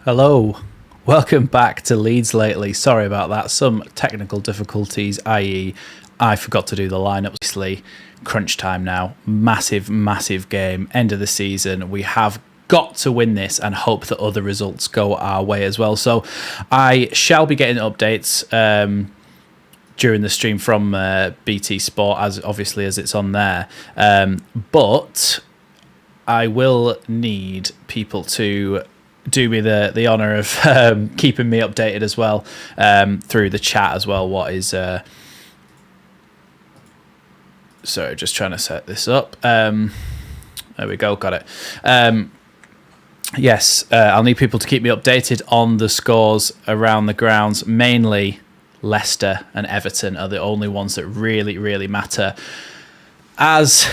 Hello, welcome back to Leeds Lately. Sorry about that, some technical difficulties, i.e. I forgot to do the lineup. Obviously, crunch time now, massive game, end of the season. We have got to win this and hope that other results go our way as well. So I shall be getting updates during the stream from BT Sport, as obviously as it's on there. But I will need people to do me the honour of keeping me updated as well through the chat as well. What is sorry, just trying to set this up. There we go, got it. Yes, I'll need people to keep me updated on the scores around the grounds. Mainly Leicester and Everton are the only ones that really matter. As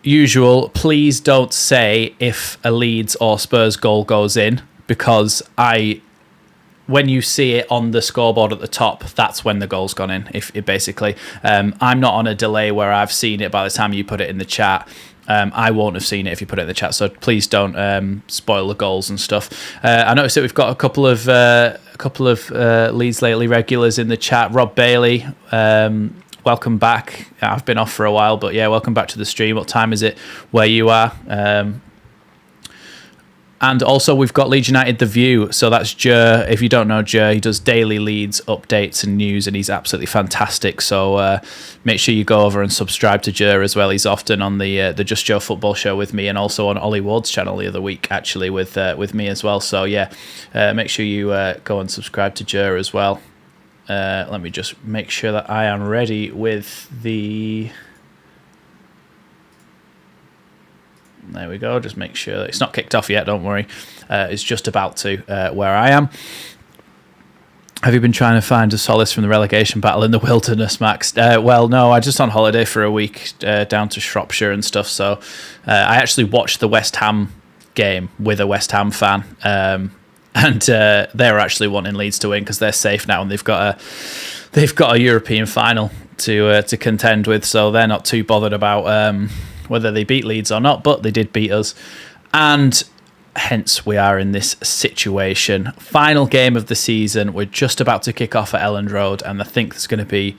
usual, please don't say if a Leeds or Spurs goal goes in, because when you see it on the scoreboard at the top, that's when the goal's gone in. If it basically, I'm not on a delay where I've seen it by the time you put it in the chat. I won't have seen it if you put it in the chat, so please don't spoil the goals and stuff. I noticed that we've got a couple of Leeds Lately regulars in the chat. Rob Bailey, welcome back. I've been off for a while, but yeah, welcome back to the stream. What time is it where you are? And also we've got Leeds United The View. So that's Jer. If you don't know Jer, he does daily Leeds updates and news, and he's absolutely fantastic. So make sure you go over and subscribe to Jer as well. He's often on the Just Joe Football Show with me, and also on Ollie Ward's channel the other week, actually, with me as well. So yeah, make sure you go and subscribe to Jer as well. Let me just make sure that I am ready with the... There we go. Just make sure it's not kicked off yet. Don't worry. It's just about to where I am. Have you been trying to find a solace from the relegation battle in the wilderness, Max? Well, no. I just on holiday for a week down to Shropshire and stuff. So I actually watched the West Ham game with a West Ham fan. And they're actually wanting Leeds to win because they're safe now, and they've got a European final to contend with. So they're not too bothered about whether they beat Leeds or not, but they did beat us, and hence we are in this situation. Final game of the season. We're just about to kick off at Elland Road, and I think there's going to be...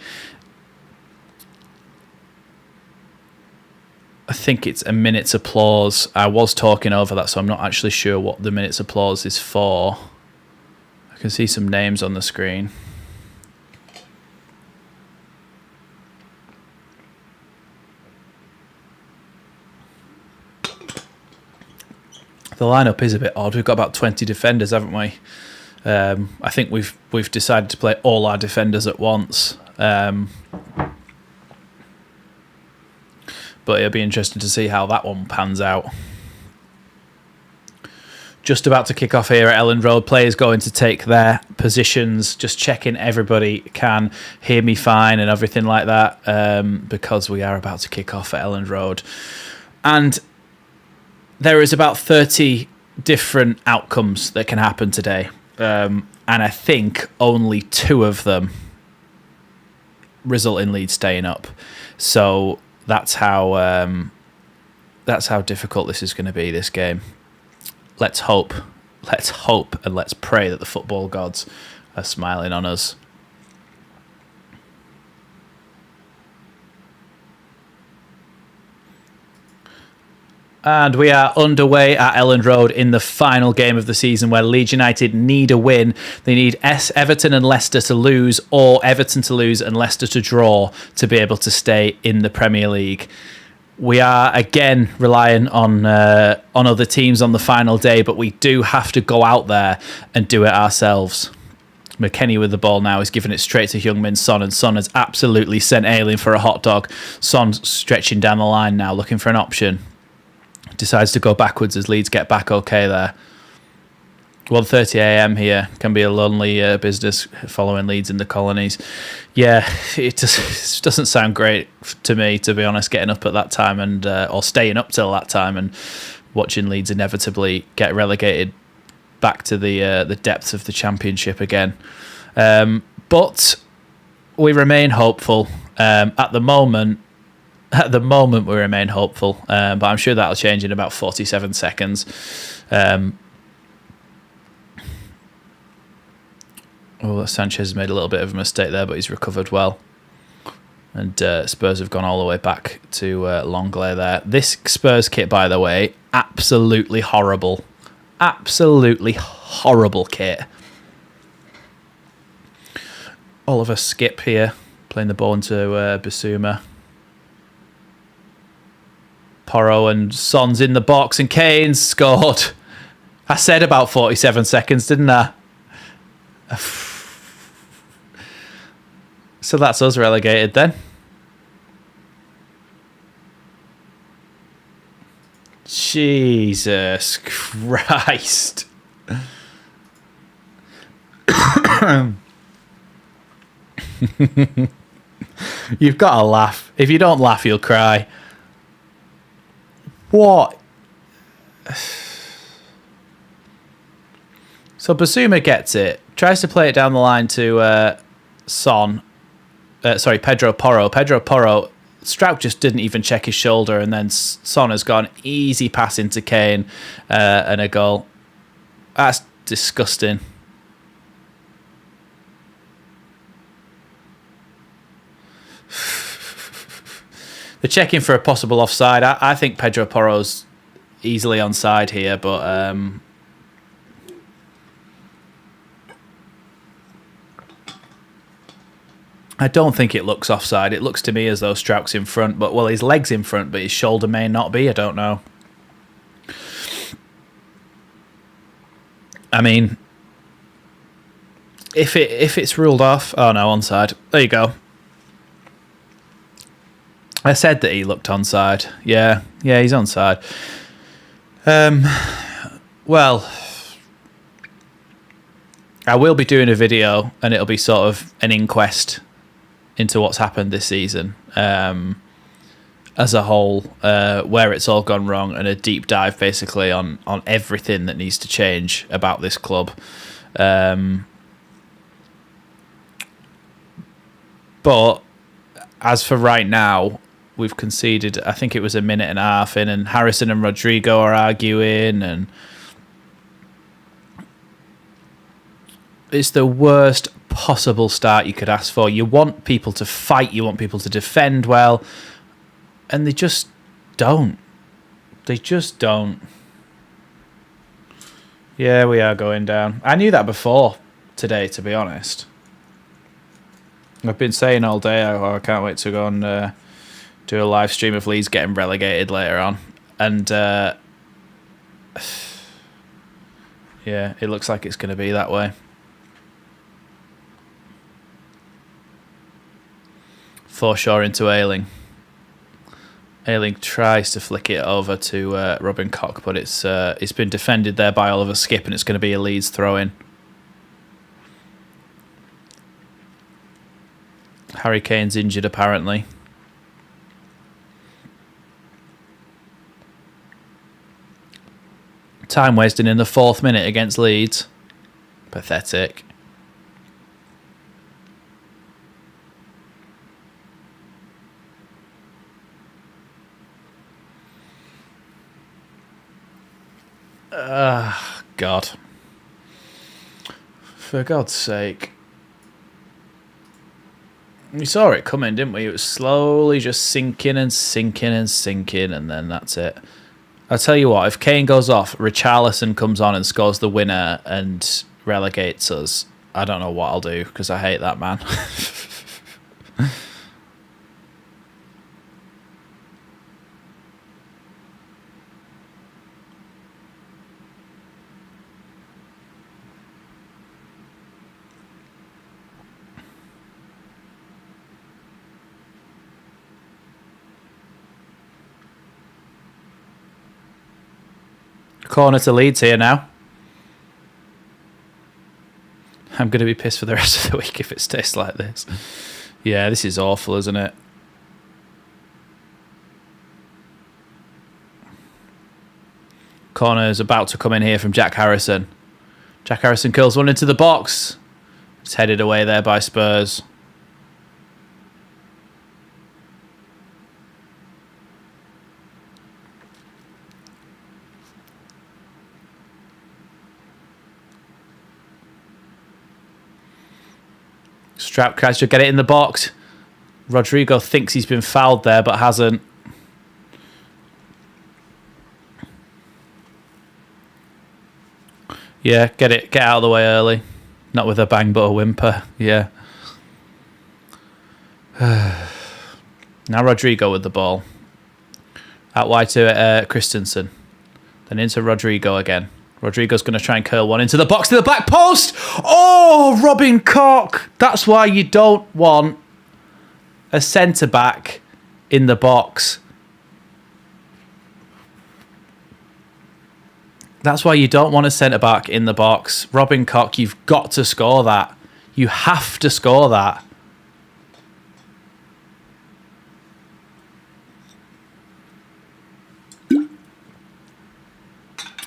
I think it's a minute's applause. I was talking over that, so I'm not actually sure what the minute's applause is for. I can see some names on the screen. The lineup is a bit odd. We've got about 20 defenders, haven't we? I think we've decided to play all our defenders at once. But it'll be interesting to see how that one pans out. Just about to kick off here at Elland Road. Players going to take their positions. Just checking everybody can hear me fine and everything like that, because we are about to kick off at Elland Road. And there is about 30 different outcomes that can happen today. And I think only 2 of them result in Leeds staying up. So that's how difficult this is going to be, this game. Let's hope, and let's pray that the football gods are smiling on us. And we are underway at Elland Road in the final game of the season, where Leeds United need a win. They need Everton and Leicester to lose, or Everton to lose and Leicester to draw, to be able to stay in the Premier League. We are again relying on other teams on the final day, but we do have to go out there and do it ourselves. McKennie with the ball now is giving it straight to Heung-min Son, and Son has absolutely sent Ailing for a hot dog. Son stretching down the line now, looking for an option. Decides to go backwards as Leeds get back okay there. 1:30 a.m. here can be a lonely business following Leeds in the colonies. Yeah, it doesn't sound great to me, to be honest, getting up at that time and or staying up till that time and watching Leeds inevitably get relegated back to the depths of the Championship again. But we remain hopeful. At the moment, we remain hopeful, but I'm sure that'll change in about 47 seconds. Oh, Sanchez made a little bit of a mistake there, but he's recovered well. And Spurs have gone all the way back to Longley there. This Spurs kit, by the way, absolutely horrible. Absolutely horrible kit. Oliver Skip here, playing the ball into Bissouma. Porro and Son's in the box, and Kane's scored. I said about 47 seconds, didn't I? So that's us relegated then. Jesus Christ. You've got to laugh. If you don't laugh, you'll cry. What? So Bissouma gets it, tries to play it down the line to Pedro Porro. Pedro Porro, Stroud just didn't even check his shoulder, and then Son has got an easy pass into Kane and a goal. That's disgusting. They're checking for a possible offside. I think Pedro Porro's easily onside here, but I don't think it looks offside. It looks to me as though Strouk's in front, but well, his leg's in front, but his shoulder may not be. I don't know. I mean, if it's ruled off, oh no, onside. There you go. I said that he looked onside. Yeah, he's onside. Well, I will be doing a video, and it'll be sort of an inquest into what's happened this season as a whole, where it's all gone wrong, and a deep dive basically on everything that needs to change about this club. But as for right now, we've conceded, I think it was a minute and a half in, and Harrison and Rodrigo are arguing, and it's the worst possible start you could ask for. You want people to fight, you want people to defend well, and they just don't. They just don't. Yeah, we are going down. I knew that before today, to be honest. I've been saying all day, I can't wait to go and do a live stream of Leeds getting relegated later on. And yeah, it looks like it's going to be that way. Forshaw into Ayling. Ayling tries to flick it over to Robin Koch, but it's been defended there by Oliver Skip, and it's going to be a Leeds throw-in. Harry Kane's injured, apparently. Time wasting in the 4th minute against Leeds. Pathetic. God. For God's sake. We saw it coming, didn't we? It was slowly just sinking and sinking and sinking, and then that's it. I'll tell you what, if Kane goes off, Richarlison comes on and scores the winner and relegates us, I don't know what I'll do, because I hate that man. Corner to Leeds here now. I'm going to be pissed for the rest of the week if it stays like this. Yeah, this is awful, isn't it? Corner is about to come in here from Jack Harrison. Jack Harrison curls one into the box. It's headed away there by Spurs. Strauch tries to get it in the box. Rodrigo thinks he's been fouled there, but hasn't. Yeah, get out of the way early. Not with a bang, but a whimper. Yeah. Now Rodrigo with the ball. Out wide to Christensen. Then into Rodrigo again. Rodrigo's going to try and curl one into the box to the back post. Oh, Robin Koch. That's why you don't want a centre-back in the box. That's why you don't want a centre-back in the box. Robin Koch, you've got to score that. You have to score that.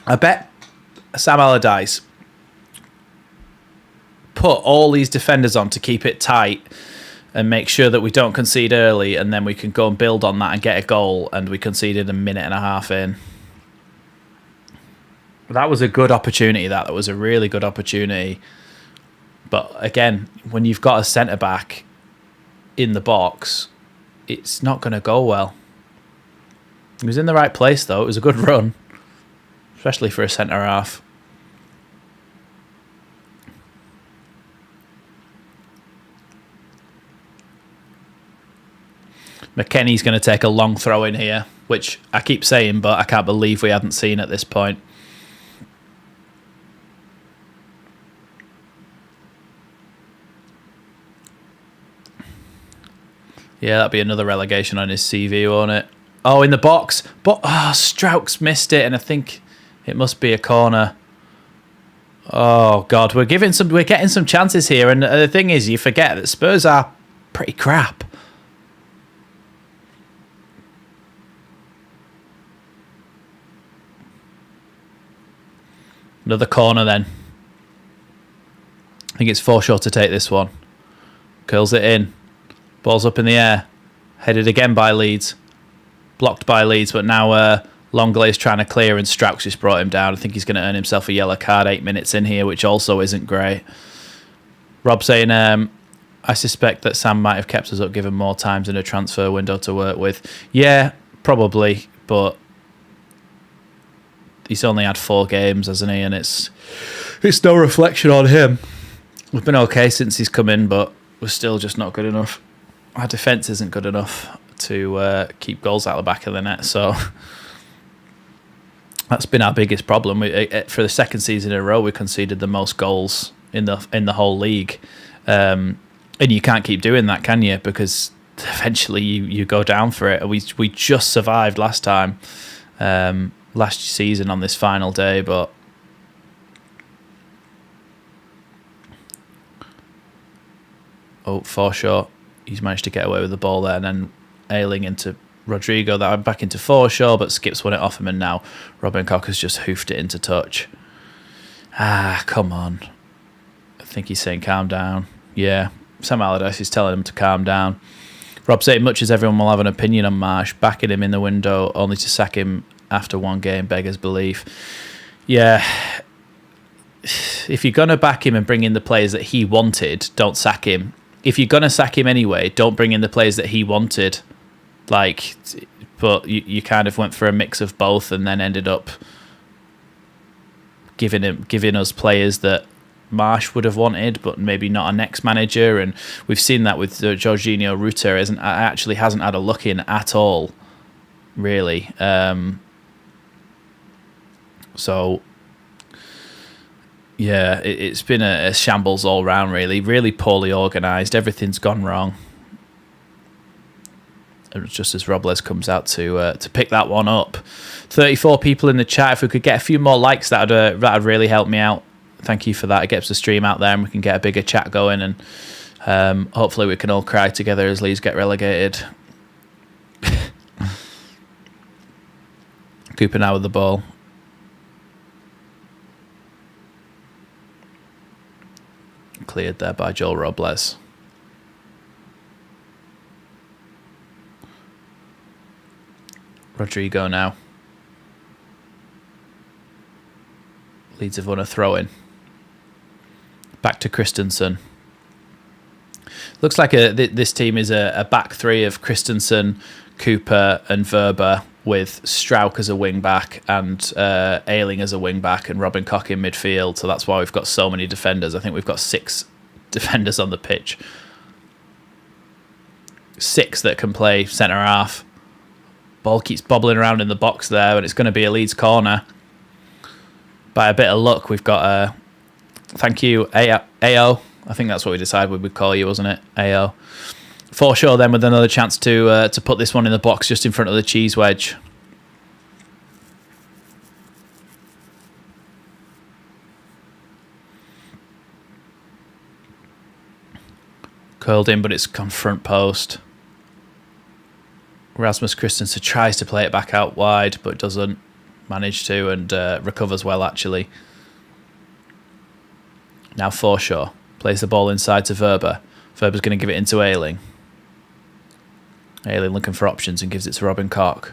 I bet Sam Allardyce put all these defenders on to keep it tight and make sure that we don't concede early, and then we can go and build on that and get a goal, and we conceded a minute and a half in. That was a good opportunity. That was a really good opportunity. But again, when you've got a centre-back in the box, it's not going to go well. He was in the right place, though. It was a good run, especially for a centre-half. McKennie's going to take a long throw in here, which I keep saying, but I can't believe we hadn't seen at this point. Yeah, that'd be another relegation on his CV, won't it? Oh, in the box. But Strauch's missed it, and I think it must be a corner. Oh God, we're getting some chances here, and the thing is, you forget that Spurs are pretty crap. Another corner then. I think it's Forshaw to take this one. Curls it in. Ball's up in the air. Headed again by Leeds. Blocked by Leeds, but now Lenglet's trying to clear and Strauch just brought him down. I think he's going to earn himself a yellow card 8 minutes in here, which also isn't great. Rob saying, I suspect that Sam might have kept us up given more times in a transfer window to work with. Yeah, probably, but he's only had 4 games, hasn't he? And it's no reflection on him. We've been okay since he's come in, but we're still just not good enough. Our defence isn't good enough to keep goals out the back of the net, so that's been our biggest problem. For the second season in a row, we conceded the most goals in the whole league, and you can't keep doing that, can you? Because eventually you go down for it. We just survived last time, last season on this final day, but Forshaw. He's managed to get away with the ball there, and then Ayling into Rodrigo. That back into Forshaw, but skips one it off him, and now Robin Koch has just hoofed it into touch. Come on. I think he's saying calm down. Yeah, Sam Allardyce is telling him to calm down. Rob saying, much as everyone will have an opinion on Marsh, backing him in the window only to sack him after one game beggars belief. Yeah, if you're going to back him and bring in the players that he wanted, don't sack him. If you're going to sack him anyway, don't bring in the players that he wanted. But you kind of went for a mix of both and then ended up giving us players that Marsh would have wanted, but maybe not a next manager. And we've seen that with Jorginho Rutter actually hasn't had a look in at all, really. So yeah, it's been a shambles all round, really. Really poorly organised. Everything's gone wrong. And just as Robles comes out to pick that one up. 34 people in the chat. If we could get a few more likes, that'd really help me out. Thank you for that. It gets the stream out there and we can get a bigger chat going, and hopefully we can all cry together as Leeds get relegated. Cooper now with the ball. Cleared there by Joel Robles. Rodrigo now. Leeds have won a throw-in. Back to Christensen. Looks like this team is a back three of Christensen, Cooper and Verba, with Strauch as a wing back and Ayling as a wing back and Robin Koch in midfield. So that's why we've got so many defenders. I think we've got 6 defenders on the pitch. 6 that can play centre half. Ball keeps bobbling around in the box there, and it's going to be a Leeds corner. By a bit of luck, we've got a thank you, AO. I think that's what we decided we would call you, wasn't it? AO. Forshaw then with another chance to put this one in the box just in front of the cheese wedge. Curled in, but it's gone front post. Rasmus Christensen tries to play it back out wide, but doesn't manage to, and recovers well, actually. Now Forshaw plays the ball inside to Verba. Verba's going to give it into Ayling. Ayling looking for options and gives it to Robin Koch.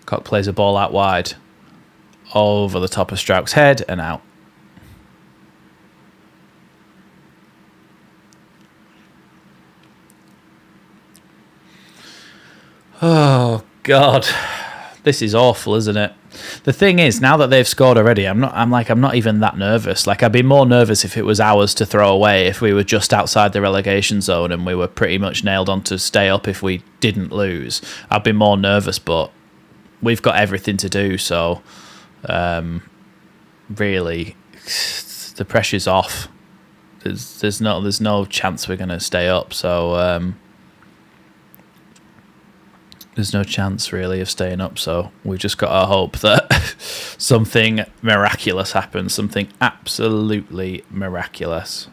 Koch plays a ball out wide. Over the top of Strauch's head and out. Oh God, this is awful, isn't it? The thing is, now that they've scored already, I'm not even that nervous. Like, I'd be more nervous if it was ours to throw away, if we were just outside the relegation zone and we were pretty much nailed on to stay up if we didn't lose. I'd be more nervous, but we've got everything to do, so really the pressure's off. There's no chance we're going to stay up, so there's no chance really of staying up, so we've just got to hope that something miraculous happens, something absolutely miraculous.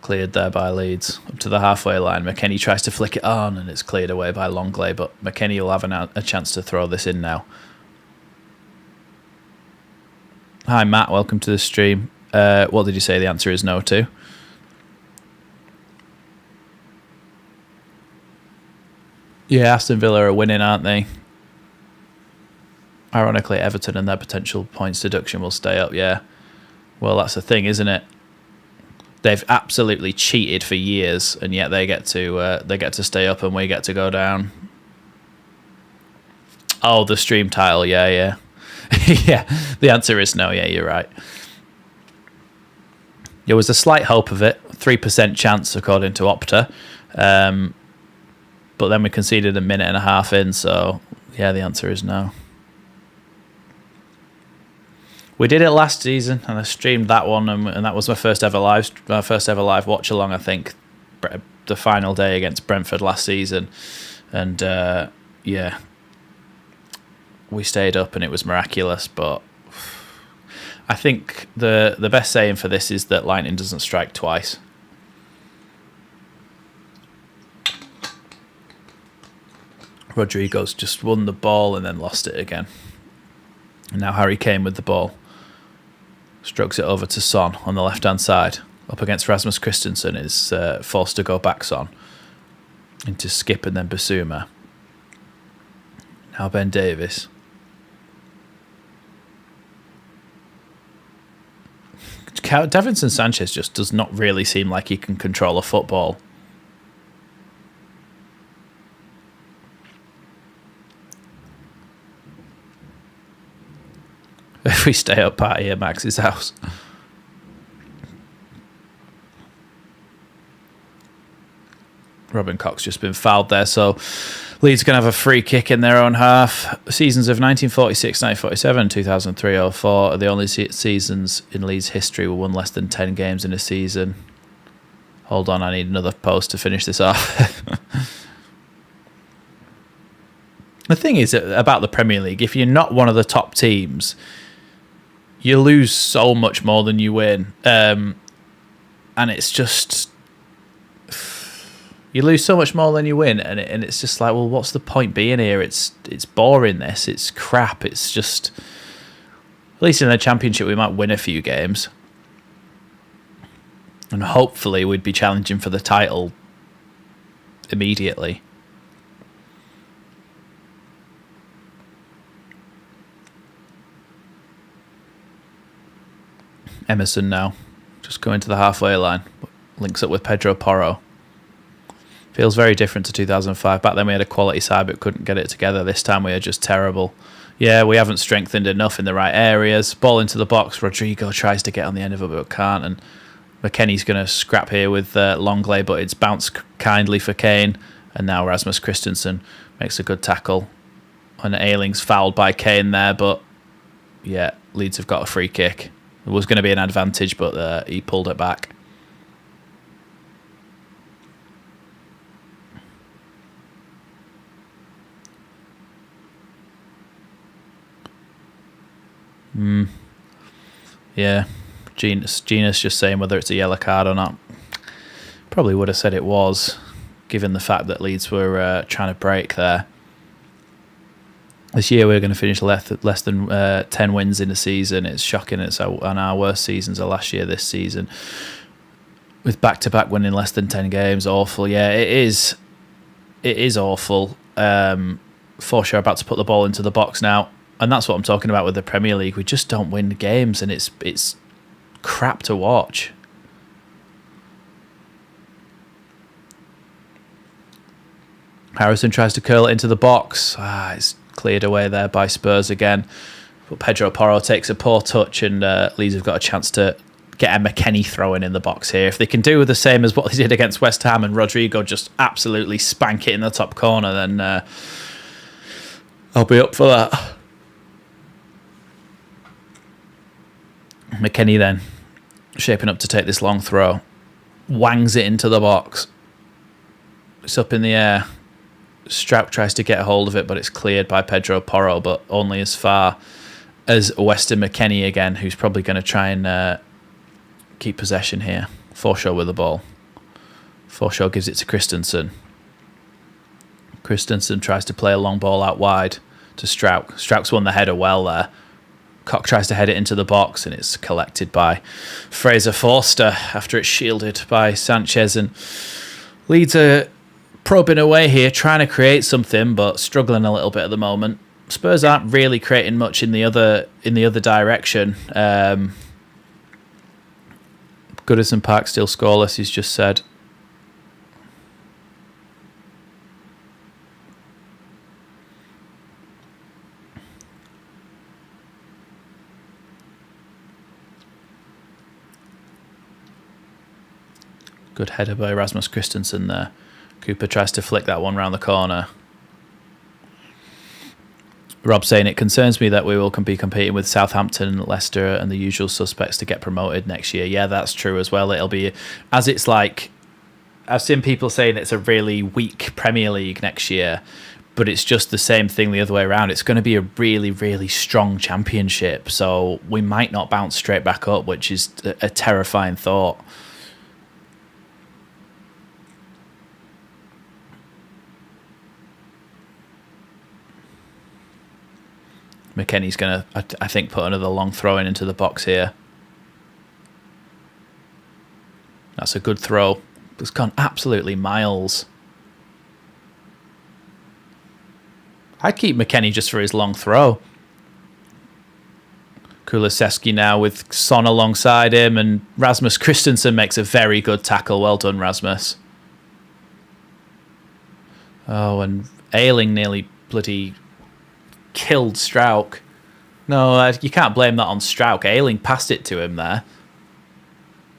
Cleared there by Leeds up to the halfway line. McKennie tries to flick it on and it's cleared away by Longley, but McKennie will have a chance to throw this in now. Hi Matt, welcome to the stream. What did you say the answer is no to? Yeah, Aston Villa are winning, aren't they? Ironically, Everton and their potential points deduction will stay up, yeah. Well, that's the thing, isn't it? They've absolutely cheated for years, and yet they get to stay up and we get to go down. Oh, the stream title, yeah. Yeah, the answer is no. Yeah, you're right. There was a slight hope of it, 3% chance according to Opta, but then we conceded a minute and a half in. So yeah, the answer is no. We did it last season, and I streamed that one, and that was my first ever live watch along. I think the final day against Brentford last season, and yeah. We stayed up and it was miraculous, but I think the best saying for this is that lightning doesn't strike twice. Rodrigo's just won the ball and then lost it again. And now Harry Kane with the ball. Strokes it over to Son on the left-hand side. Up against Rasmus Christensen is forced to go back Son. Into Skip and then Basuma. Now Ben Davies. Davinson Sanchez just does not really seem like he can control a football. If we stay up, party at Max's house. Robin Koch's just been fouled there, so Leeds going to have a free kick in their own half. Seasons of 1946, 1947, 2003-04 are the only seasons in Leeds history where won less than 10 games in a season. Hold on, I need another post to finish this off. The thing is about the Premier League, if you're not one of the top teams, you lose so much more than you win. And it's just... You lose so much more than you win, and it's just like, well, what's the point being here? It's boring, this. It's crap. It's just... At least in the Championship, we might win a few games. And hopefully we'd be challenging for the title immediately. Emerson now, just going to the halfway line. Links up with Pedro Porro. Feels very different to 2005. Back then we had a quality side but couldn't get it together. This time we are just terrible. Yeah, we haven't strengthened enough in the right areas. Ball into the box. Rodrigo tries to get on the end of it but can't. And McKennie's going to scrap here with Longley, but it's bounced kindly for Kane. And now Rasmus Christensen makes a good tackle. And Ayling's fouled by Kane there, but yeah, Leeds have got a free kick. There was going to be an advantage, but he pulled it back. Yeah, Genius just saying whether it's a yellow card or not. Probably would have said it was, given the fact that Leeds were trying to break there. This year we're going to finish less than 10 wins in a season. It's shocking. It's on our worst seasons of last year, this season. With back-to-back winning less than 10 games. Awful. Yeah, it is. It is awful. Forshaw about to put the ball into the box now. And that's what I'm talking about with the Premier League. We just don't win games, and it's crap to watch. Harrison tries to curl it into the box. It's cleared away there by Spurs again. But Pedro Porro takes a poor touch, and Leeds have got a chance to get a McKennie throw in the box here. If they can do the same as what they did against West Ham and Rodrigo just absolutely spank it in the top corner, then I'll be up for that. McKennie then shaping up to take this long throw. Wangs it into the box. It's up in the air. Strouk tries to get a hold of it, but it's cleared by Pedro Porro, but only as far as Weston McKennie again, who's probably going to try and keep possession here. Forshaw with the ball. Forshaw gives it to Christensen. Christensen tries to play a long ball out wide to Strouk. Strouk's won the header well there. Koch tries to head it into the box, and it's collected by Fraser Forster after it's shielded by Sanchez. And Leeds are probing away here, trying to create something, but struggling a little bit at the moment. Spurs aren't really creating much in the other direction. Goodison Park still scoreless, he's just said. Good header by Rasmus Christensen there. Cooper tries to flick that one round the corner. Rob saying, it concerns me that we will be competing with Southampton, Leicester and the usual suspects to get promoted next year. Yeah, that's true as well. It'll be, as it's like, I've seen people saying it's a really weak Premier League next year, but it's just the same thing the other way around. It's going to be a really, really strong championship. So we might not bounce straight back up, which is a terrifying thought. McKennie's going to, I think, put another long throw into the box here. That's a good throw. It's gone absolutely miles. I'd keep McKennie just for his long throw. Kulusevski now with Son alongside him, and Rasmus Christensen makes a very good tackle. Well done, Rasmus. Oh, and Ayling nearly bloody killed Strouk. No, you can't blame that on Strouk. Ayling passed it to him there.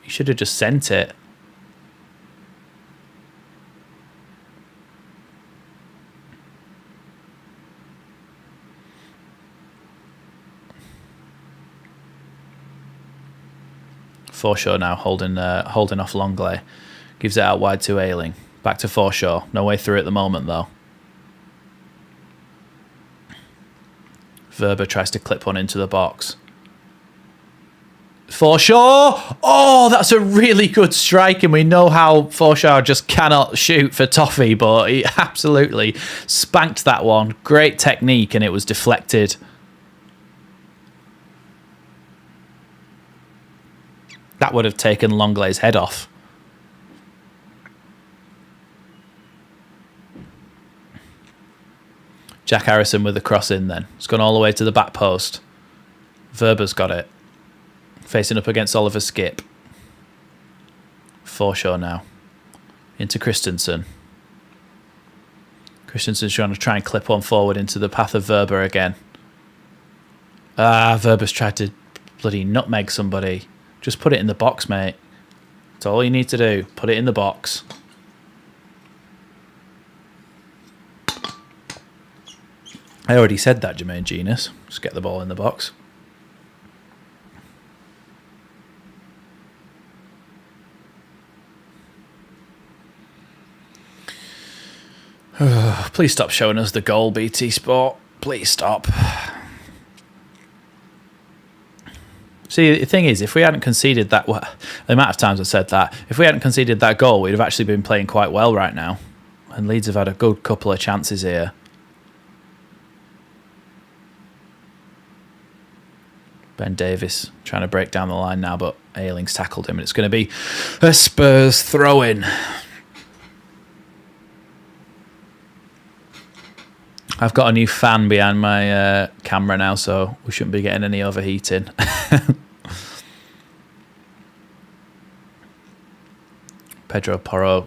He should have just sent it. Forshaw now holding off Longley. Gives it out wide to Ayling. Back to Forshaw. No way through at the moment, though. Verber tries to clip one into the box. Forshaw! Oh, that's a really good strike, and we know how Forshaw just cannot shoot for toffee, but he absolutely spanked that one. Great technique, and it was deflected. That would have taken Longley's head off. Jack Harrison with the cross in then. It's gone all the way to the back post. Verber's got it. Facing up against Oliver Skip. Forshaw now. Into Christensen. Christensen's trying to try and clip one forward into the path of Verber again. Verber's tried to bloody nutmeg somebody. Just put it in the box, mate. That's all you need to do. Put it in the box. I already said that, Jermaine Genius. Just get the ball in the box. Please stop showing us the goal, BT Sport. Please stop. See, the thing is, if we hadn't conceded that... Well, the amount of times I said that. If we hadn't conceded that goal, we'd have actually been playing quite well right now. And Leeds have had a good couple of chances here. Ben Davies trying to break down the line now, but Ayling's tackled him. And it's going to be a Spurs throw-in. I've got a new fan behind my camera now, so we shouldn't be getting any overheating. Pedro Porro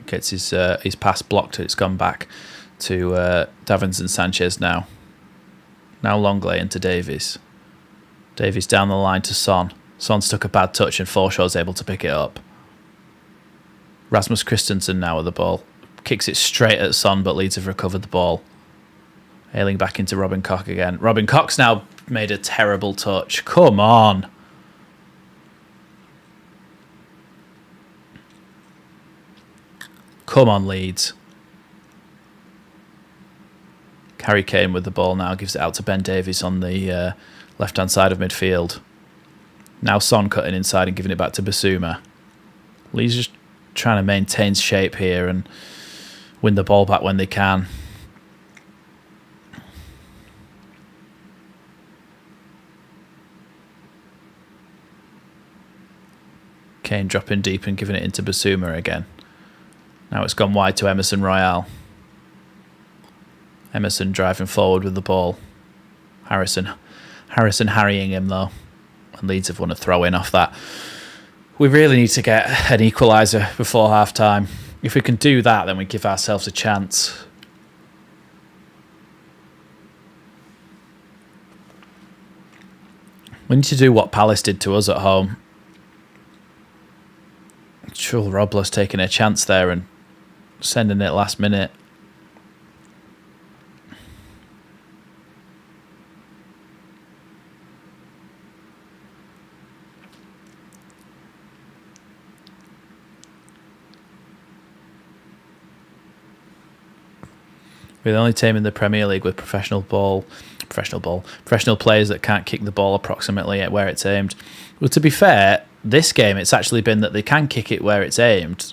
gets his pass blocked. It's gone back to Davinson Sanchez now. Now Longley into Davies. Davies down the line to Son. Son's took a bad touch and Forshaw's able to pick it up. Rasmus Christensen now with the ball. Kicks it straight at Son, but Leeds have recovered the ball. Ailing back into Robin Koch again. Robin Koch's now made a terrible touch. Come on. Come on, Leeds. Harry Kane with the ball now. Gives it out to Ben Davies on the left-hand side of midfield. Now Son cutting inside and giving it back to Basuma. Leeds just trying to maintain shape here and win the ball back when they can. Kane dropping deep and giving it into Basuma again. Now it's gone wide to Emerson Royale. Emerson driving forward with the ball. Harrison harrying him though. And Leeds have won a throw-in off that. We really need to get an equaliser before half-time. If we can do that, then we give ourselves a chance. We need to do what Palace did to us at home. Joel Robles taking a chance there and sending it last minute. We're the only team in the Premier League with professional players that can't kick the ball approximately at where it's aimed. Well, to be fair, this game it's actually been that they can kick it where it's aimed,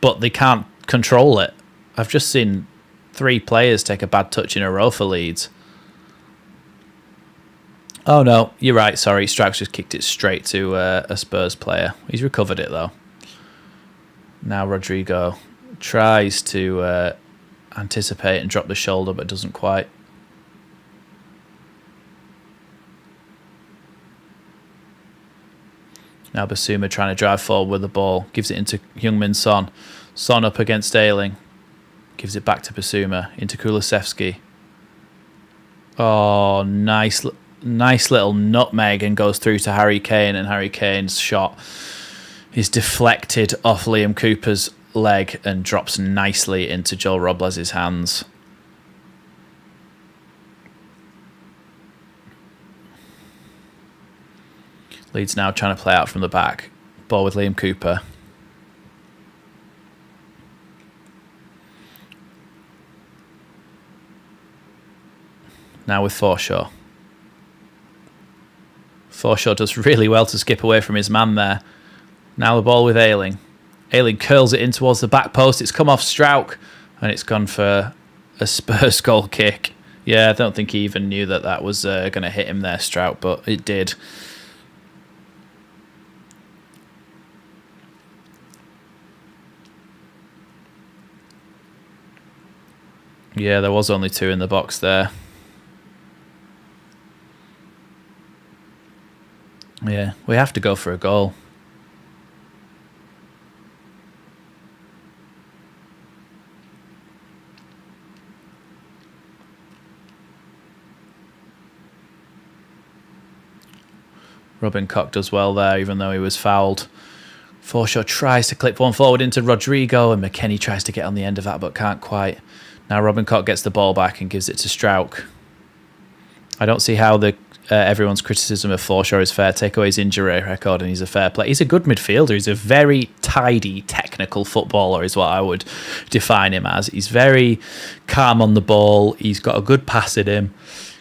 but they can't control it. I've just seen 3 players take a bad touch in a row for Leeds. Oh no, you're right, sorry. Strauss just kicked it straight to a Spurs player. He's recovered it though. Now Rodrigo tries to anticipate and drop the shoulder, but doesn't quite. Now Basuma trying to drive forward with the ball. Gives it into Heung-min Son. Son up against Ayling. Gives it back to Basuma. Into Kulusevski. Oh, nice little nutmeg and goes through to Harry Kane. And Harry Kane's shot is deflected off Liam Cooper's leg and drops nicely into Joel Robles' hands. Leeds now trying to play out from the back. Ball with Liam Cooper. Now with Forshaw. Forshaw does really well to skip away from his man there. Now the ball with Ayling. Ayling curls it in towards the back post. It's come off Strauch and it's gone for a Spurs goal kick. Yeah, I don't think he even knew that that was going to hit him there, Strauch, but it did. Yeah, there was only 2 in the box there. Yeah, we have to go for a goal. Robin Koch does well there, even though he was fouled. Forshaw tries to clip one forward into Rodrigo, and McKennie tries to get on the end of that, but can't quite. Now Robin Koch gets the ball back and gives it to Strauch. I don't see how everyone's criticism of Forshaw is fair. Take away his injury record and he's a fair player. He's a good midfielder. He's a very tidy, technical footballer is what I would define him as. He's very calm on the ball. He's got a good pass in him.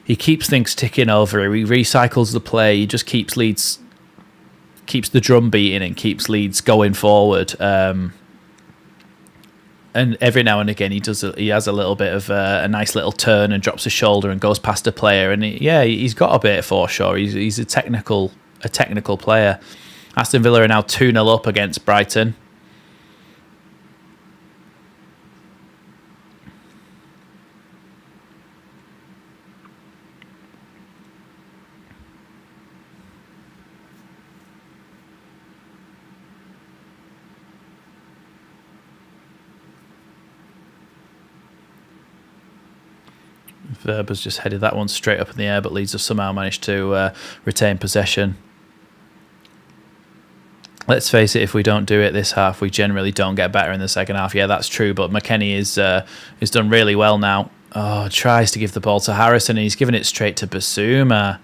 He keeps things ticking over. He recycles the play. He just keeps the drum beating and keeps Leeds going forward. And every now and again, he has a little bit of a nice little turn and drops a shoulder and goes past a player. And he's got a bit for sure. He's a technical player. Aston Villa are now 2-0 up against Brighton. Verber's just headed that one straight up in the air, but Leeds have somehow managed to retain possession. Let's face it, if we don't do it this half, we generally don't get better in the second half. Yeah, that's true, but McKennie is done really well now. Oh, tries to give the ball to Harrison, and he's given it straight to Basuma.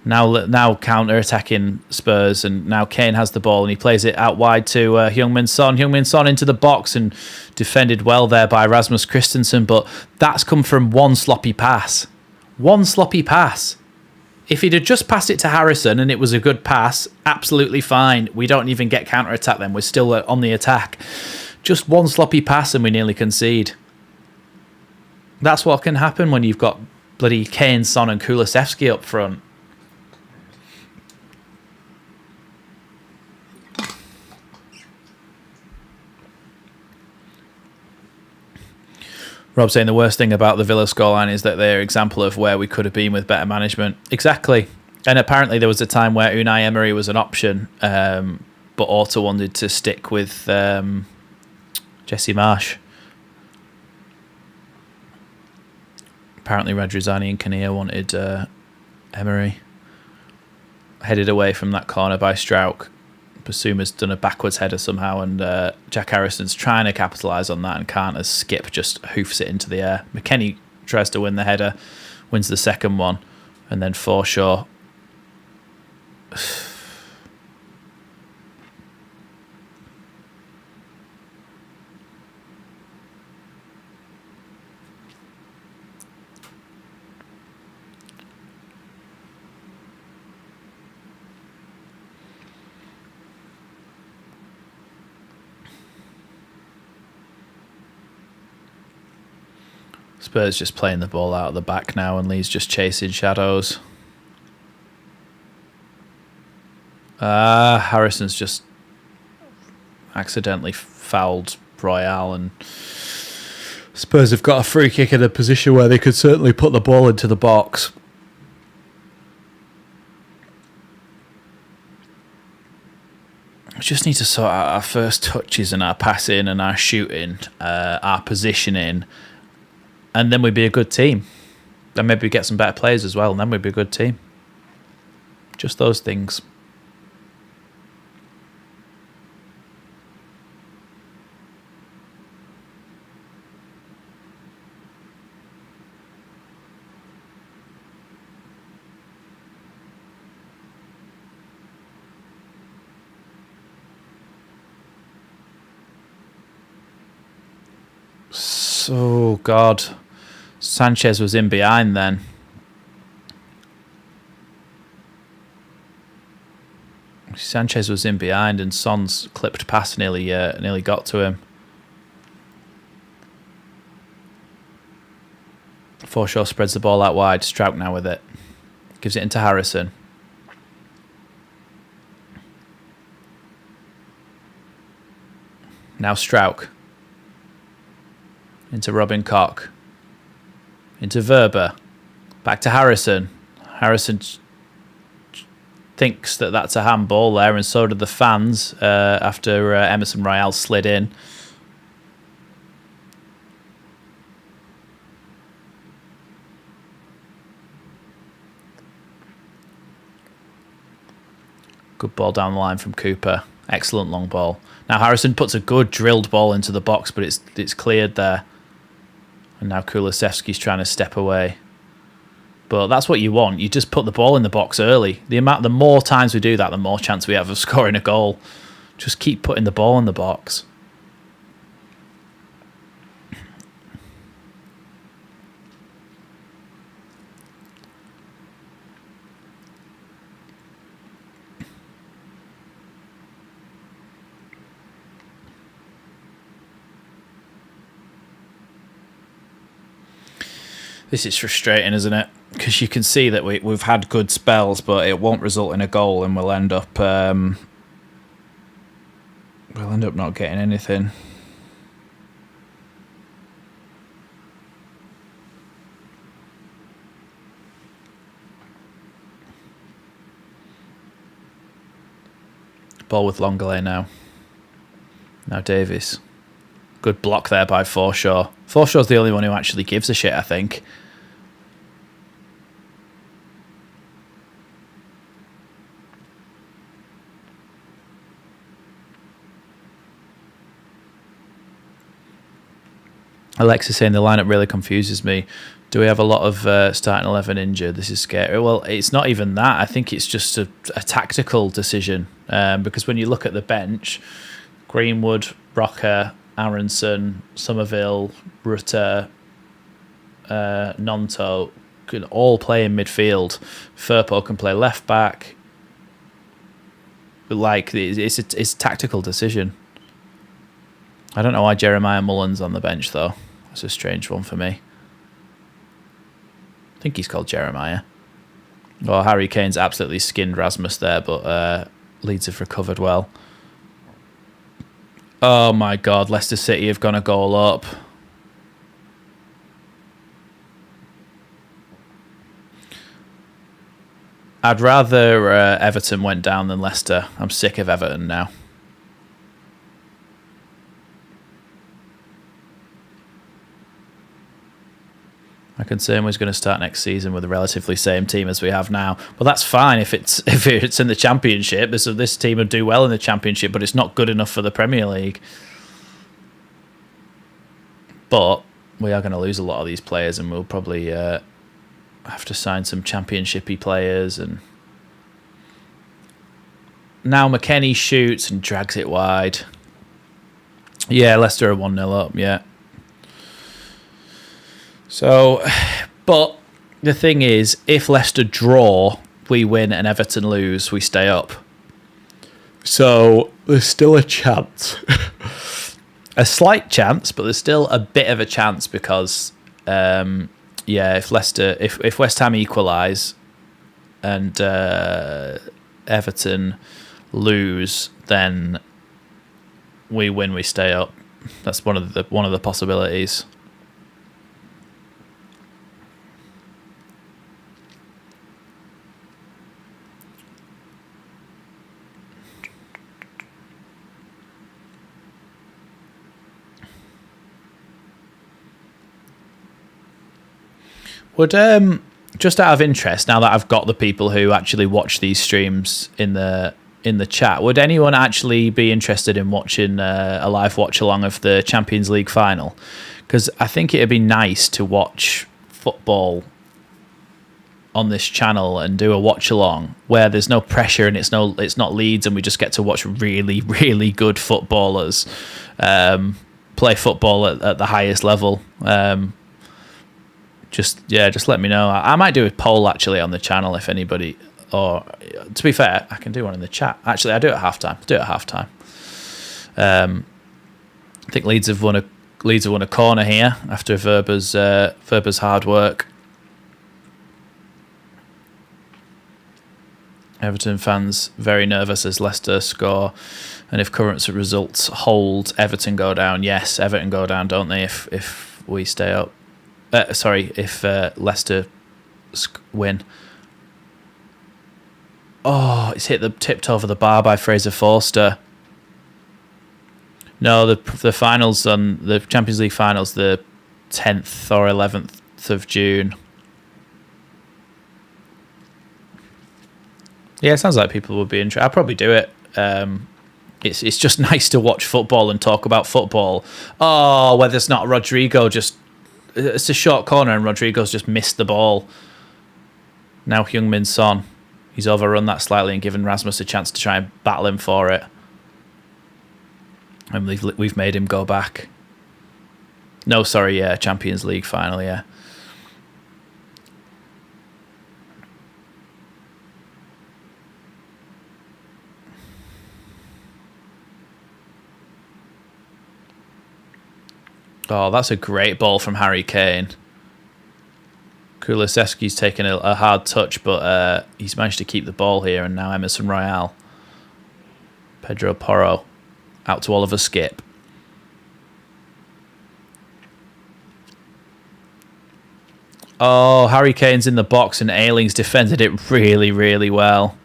Now counter-attacking Spurs, and now Kane has the ball and he plays it out wide to Heung-min Son. Heung-min Son into the box and defended well there by Rasmus Christensen, but that's come from one sloppy pass. One sloppy pass. If he'd have just passed it to Harrison and it was a good pass, absolutely fine. We don't even get counter-attack then. We're still on the attack. Just one sloppy pass and we nearly concede. That's what can happen when you've got bloody Kane, Son and Kulusevski up front. Rob saying the worst thing about the Villa scoreline is that they're an example of where we could have been with better management. Exactly. And apparently there was a time where Unai Emery was an option, but Orta wanted to stick with Jesse Marsh. Apparently Radrizzani and Kinnear wanted Emery. Headed away from that corner by Strauch. Basuma's done a backwards header somehow, and Jack Harrison's trying to capitalise on that and can't, as Skip just hoofs it into the air. McKennie tries to win the header, wins the second one, and then Forshaw. Spurs just playing the ball out of the back now, and Lee's just chasing shadows. Harrison's just accidentally fouled Royale, and Spurs have got a free kick in a position where they could certainly put the ball into the box. We just need to sort out our first touches and our passing and our shooting, our positioning, and then we'd be a good team. Then maybe get some better players as well, and then we'd be a good team. Just those things. Oh, God. Sanchez was in behind then. Sanchez was in behind, and Son's clipped pass nearly got to him. Forshaw spreads the ball out wide. Strauch now with it. Gives it into Harrison. Now Strauch. Into Robin Koch. Into Verber. Back to Harrison. Harrison thinks that that's a handball there, and so did the fans after Emerson Royale slid in. Good ball down the line from Cooper. Excellent long ball. Now Harrison puts a good drilled ball into the box, but it's cleared there. And now Kulusevski's trying to step away. But that's what you want. You just put the ball in the box early. The more times we do that, the more chance we have of scoring a goal. Just keep putting the ball in the box. This is frustrating, isn't it? Because you can see that we've had good spells, but it won't result in a goal, and we'll end up not getting anything. Ball with Longley now. Now Davies. Good block there by Forshaw. Forshaw's the only one who actually gives a shit, I think. Alexa saying the lineup really confuses me. Do we have a lot of starting 11 injured? This is scary. Well, it's not even that. I think it's just a tactical decision. Because when you look at the bench, Greenwood, Rocker, Aronson, Somerville, Rutter, Nonto can all play in midfield. Firpo can play left back. Like, it's a tactical decision. I don't know why Jeremiah Mullen's on the bench, though. That's a strange one for me. I think he's called Jeremiah. Well, Harry Kane's absolutely skinned Rasmus there, but Leeds have recovered well. Oh my God, Leicester City have gone a goal up. I'd rather Everton went down than Leicester. I'm sick of Everton now. I can say he's going to start next season with a relatively same team as we have now. Well, that's fine if it's in the Championship. This team would do well in the Championship, but it's not good enough for the Premier League. But we are going to lose a lot of these players, and we'll probably have to sign some Championship-y players. And now McKennie shoots and drags it wide. Yeah, Leicester are 1-0 up, yeah. So, but the thing is, if Leicester draw, we win, and Everton lose, we stay up. So there's still a chance. A slight chance, but there's still a bit of a chance because, if West Ham equalise and Everton lose, then we win, we stay up. That's one of the possibilities. Would just out of interest, now that I've got the people who actually watch these streams in the chat, would anyone actually be interested in watching a live watch along of the Champions League final? Because I think it'd be nice to watch football on this channel and do a watch along where there's no pressure and it's not Leeds, and we just get to watch really, really good footballers play football at the highest level. Just let me know. I might do a poll actually on the channel if anybody, or to be fair, I can do one in the chat. Actually, I do it at halftime. I think Leeds have won a corner here after Verber's hard work. Everton fans very nervous as Leicester score, and if current results hold, Everton go down. Yes, Everton go down, don't they? If we stay up. If Leicester win. Oh, it's tipped over the bar by Fraser Forster. No, the finals on the Champions League finals, the 10th or 11th of June. Yeah, it sounds like people would be interested. I'll probably do it. It's just nice to watch football and talk about football. Oh, whether it's not Rodrigo, it's a short corner and Rodrigo's just missed the ball. Now Heung-min Son, he's overrun that slightly and given Rasmus a chance to try and battle him for it. And we've made him go back. No, sorry, yeah, Champions League final, yeah. Oh, that's a great ball from Harry Kane. Kulusevski's taken a hard touch, but he's managed to keep the ball here, and now Emerson Royale. Pedro Porro out to Oliver Skip. Oh, Harry Kane's in the box, and Ayling's defended it really, really well.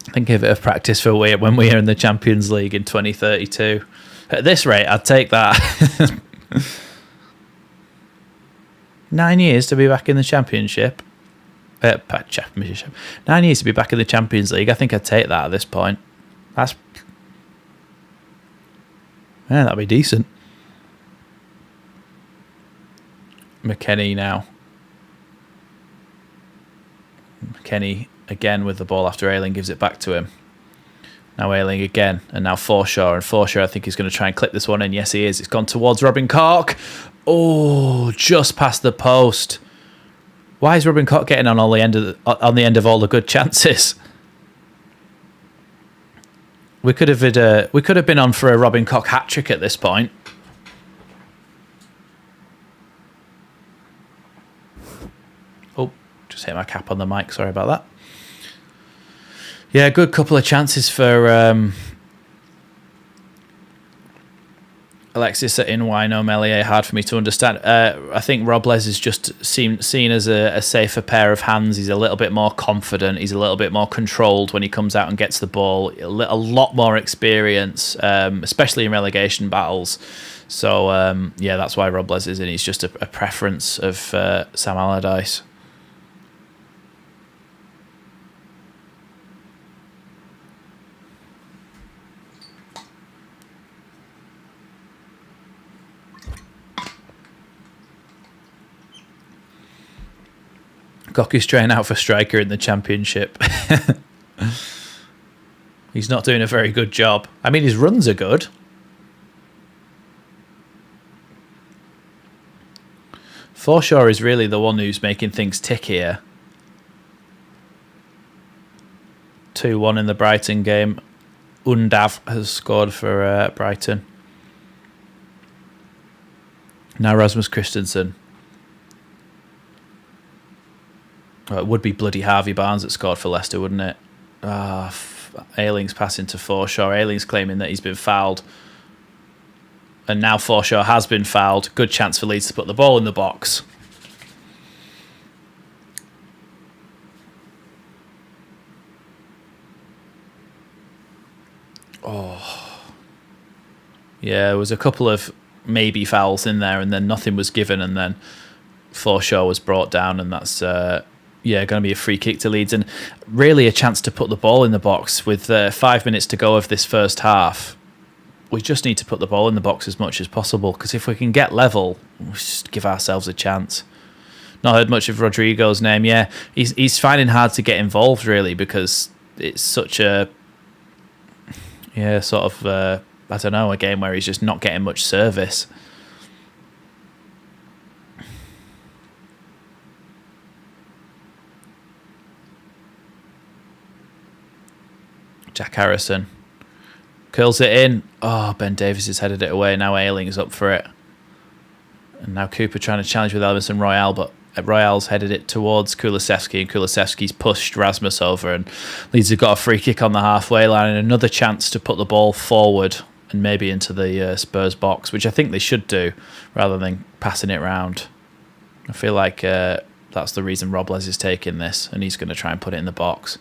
I think give it a practice for when we are in the Champions League in 2032. At this rate, I'd take that. 9 years to be back in the Championship. 9 years to be back in the Champions League. I think I'd take that at this point. Yeah, that'd be decent. McKennie now. McKennie again with the ball after Ayling gives it back to him. Now Ayling again, and now Forshaw. And Forshaw, I think, is going to try and clip this one in. Yes, he is. It's gone towards Robin Koch. Oh, just past the post. Why is Robin Koch getting on the end of all the good chances? We could have been on for a Robin Koch hat trick at this point. Oh, just hit my cap on the mic. Sorry about that. Yeah, good couple of chances for Alexis in Wino Melier. Hard for me to understand. I think Robles is just seen as a safer pair of hands. He's a little bit more confident. He's a little bit more controlled when he comes out and gets the ball. A lot more experience, especially in relegation battles. So, yeah, that's why Robles is in. He's just a preference of Sam Allardyce. Koch trying out for striker in the Championship. He's not doing a very good job. I mean, his runs are good. Forshaw is really the one who's making things tick here. 2-1 in the Brighton game. Undav has scored for Brighton. Now Rasmus Christensen. It would be bloody Harvey Barnes that scored for Leicester, wouldn't it? Ayling's passing to Forshaw. Ayling's claiming that he's been fouled. And now Forshaw has been fouled. Good chance for Leeds to put the ball in the box. Oh. Yeah, there was a couple of maybe fouls in there, and then nothing was given, and then Forshaw was brought down, and that's... going to be a free kick to Leeds, and really a chance to put the ball in the box with 5 minutes to go of this first half. We just need to put the ball in the box as much as possible, because if we can get level, we'll just give ourselves a chance. Not heard much of Rodrigo's name. Yeah, he's finding hard to get involved, really, because it's such a sort of I don't know, a game where he's just not getting much service. Jack Harrison curls it in. Oh, Ben Davies has headed it away. Now Ayling is up for it. And now Cooper trying to challenge with Emerson Royale, but Royale's headed it towards Kulusevski, and Kulusevski's pushed Rasmus over, and Leeds have got a free kick on the halfway line and another chance to put the ball forward and maybe into the Spurs box, which I think they should do rather than passing it round. I feel like That's the reason Robles is taking this, and he's going to try and put it in the box.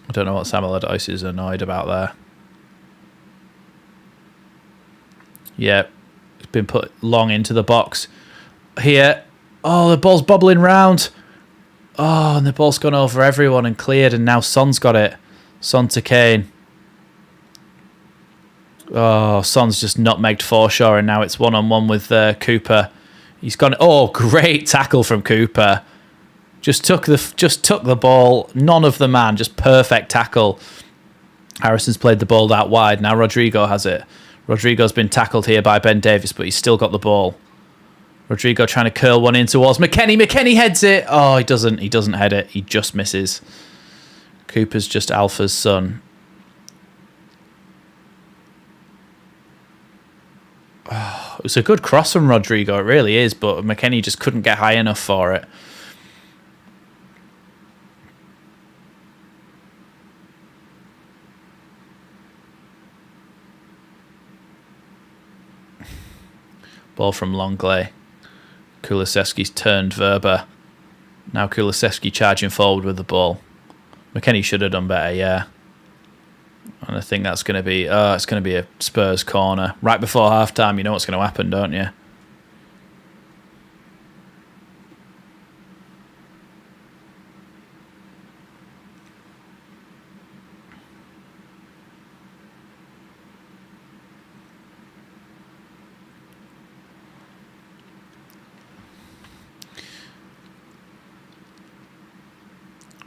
I don't know what Sam Allardyce is annoyed about there. Yeah, it's been put long into the box. Here, oh, the ball's bobbling round. Oh, and the ball's gone over everyone and cleared, and now Son's got it. Son to Kane. Oh, Son's just nutmegged Forshaw, and now it's one-on-one with Cooper. He's gone. Oh, great tackle from Cooper. Just took the ball. None of the man. Just perfect tackle. Harrison's played the ball out wide. Now Rodrigo has it. Rodrigo's been tackled here by Ben Davies, but he's still got the ball. Rodrigo trying to curl one in towards McKennie. McKennie heads it. Oh, he doesn't. He doesn't head it. He just misses. Cooper's just Alpha's son. Oh, it was a good cross from Rodrigo. It really is, but McKennie just couldn't get high enough for it. Ball from Longley. Kulusevski's turned Verba. Now Kulusevski charging forward with the ball. McKennie should have done better, yeah. And I think that's going to be... Oh, it's going to be a Spurs corner. Right before half-time, you know what's going to happen, don't you?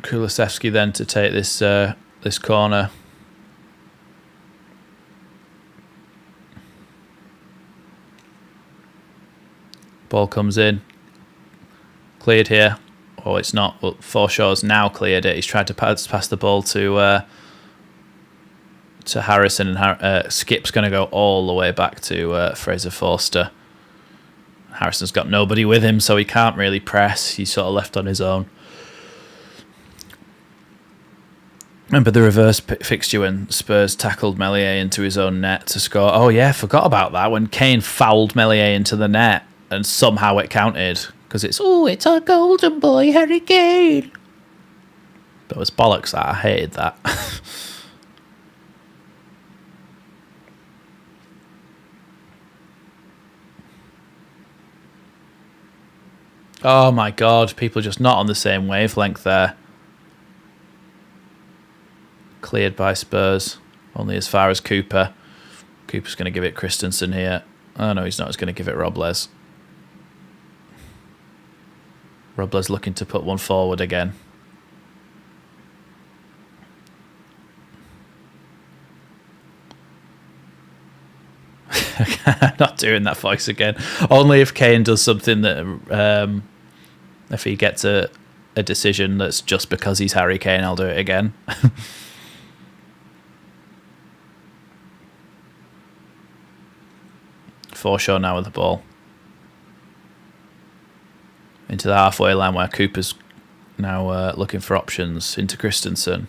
Kulusevski then to take this corner. Ball comes in. Cleared here. Oh, it's not. But Forshaw's now cleared it. He's tried to pass the ball to Harrison, and Skip's going to go all the way back to Fraser Forster. Harrison's got nobody with him, so he can't really press. He's sort of left on his own. Remember the reverse fixture when Spurs tackled Meslier into his own net to score? Oh yeah, forgot about that. When Kane fouled Meslier into the net and somehow it counted because it's our golden boy Harry Kane. But it was bollocks that. I hated that. Oh my God, people just not on the same wavelength there. Cleared by Spurs, only as far as Cooper. Cooper's going to give it Christensen here. Oh no, he's not. He's going to give it Robles. Robles looking to put one forward again. I'm not doing that voice again. Only if Kane does something that, if he gets a decision that's just because he's Harry Kane, I'll do it again. Forshaw now with the ball. Into the halfway line where Cooper's now looking for options. Into Christensen.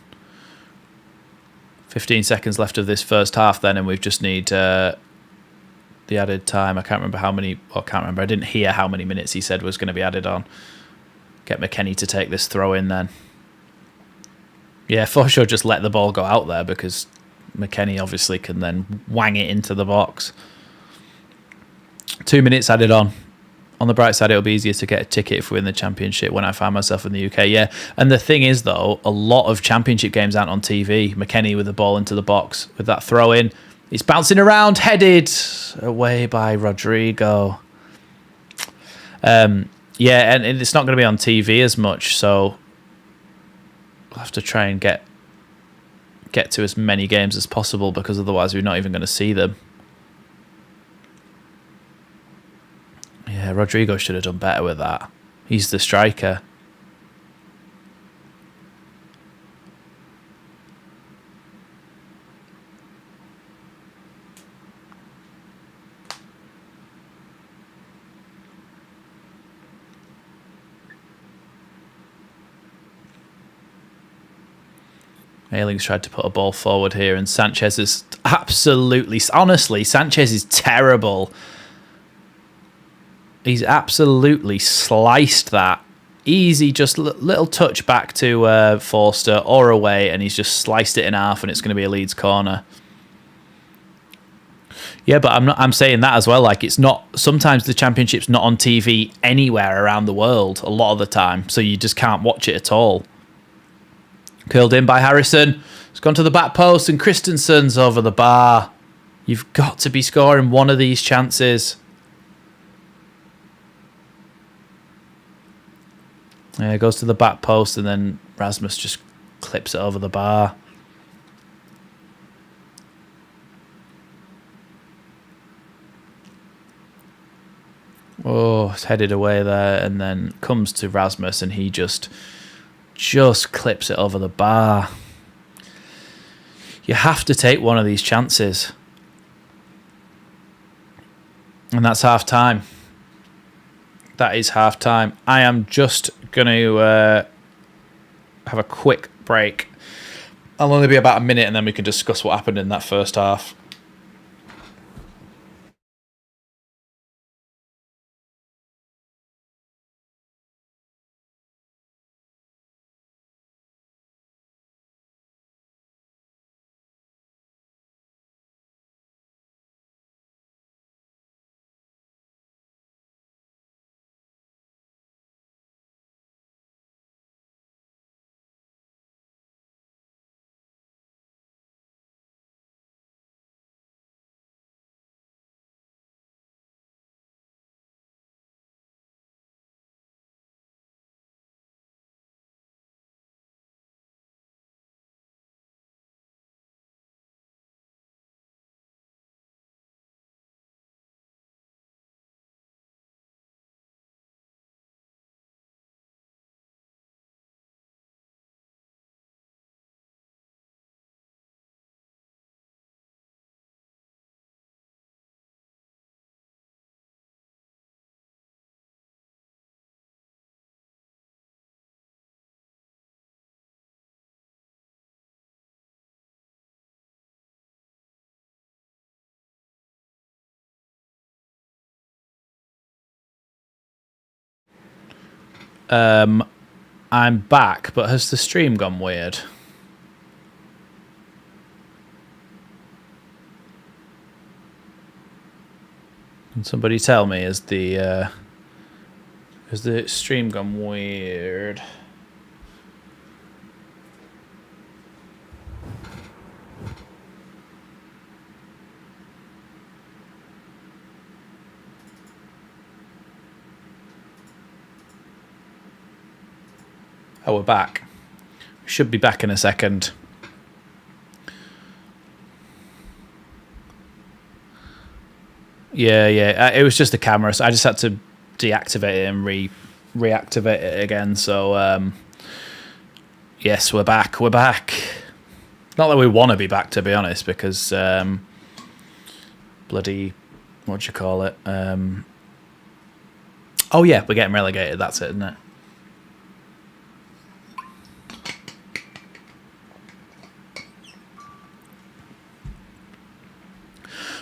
15 seconds left of this first half then, and we just need the added time. I can't remember how many... Well, I can't remember. I didn't hear how many minutes he said was going to be added on. Get McKennie to take this throw in then. Yeah, Forshaw just let the ball go out there because McKennie obviously can then wang it into the box. 2 minutes added on. On the bright side, it'll be easier to get a ticket if we win the Championship when I find myself in the UK. Yeah, and the thing is, though, a lot of Championship games aren't on TV. McKennie with the ball into the box with that throw in. He's bouncing around, headed away by Rodrigo. Yeah, and it's not going to be on TV as much, so we'll have to try and get to as many games as possible because otherwise we're not even going to see them. Yeah, Rodrigo should have done better with that. He's the striker. Ayling's tried to put a ball forward here, and Sanchez is absolutely... Honestly, Sanchez is terrible. He's absolutely sliced that. Easy, just little touch back to Forster or away, and he's just sliced it in half, and it's going to be a Leeds corner. Yeah, but I'm saying that as well. Like, it's not. Sometimes the Championship's not on TV anywhere around the world a lot of the time, so you just can't watch it at all. Curled in by Harrison. It's gone to the back post, and Christensen's over the bar. You've got to be scoring one of these chances. Yeah, it goes to the back post, and then Rasmus just clips it over the bar. Oh, it's headed away there, and then comes to Rasmus, and he just clips it over the bar. You have to take one of these chances. And that's half time. That is half time. I am just going to have a quick break. I'll only be about a minute, and then we can discuss what happened in that first half. I'm back, but has the stream gone weird? Can somebody tell me, has the stream gone weird? Oh, we're back. We should be back in a second. Yeah. It was just the camera, so I just had to deactivate it and reactivate it again. So, yes, we're back. We're back. Not that we want to be back, to be honest, because bloody, what do you call it? Oh, yeah, we're getting relegated. That's it, isn't it?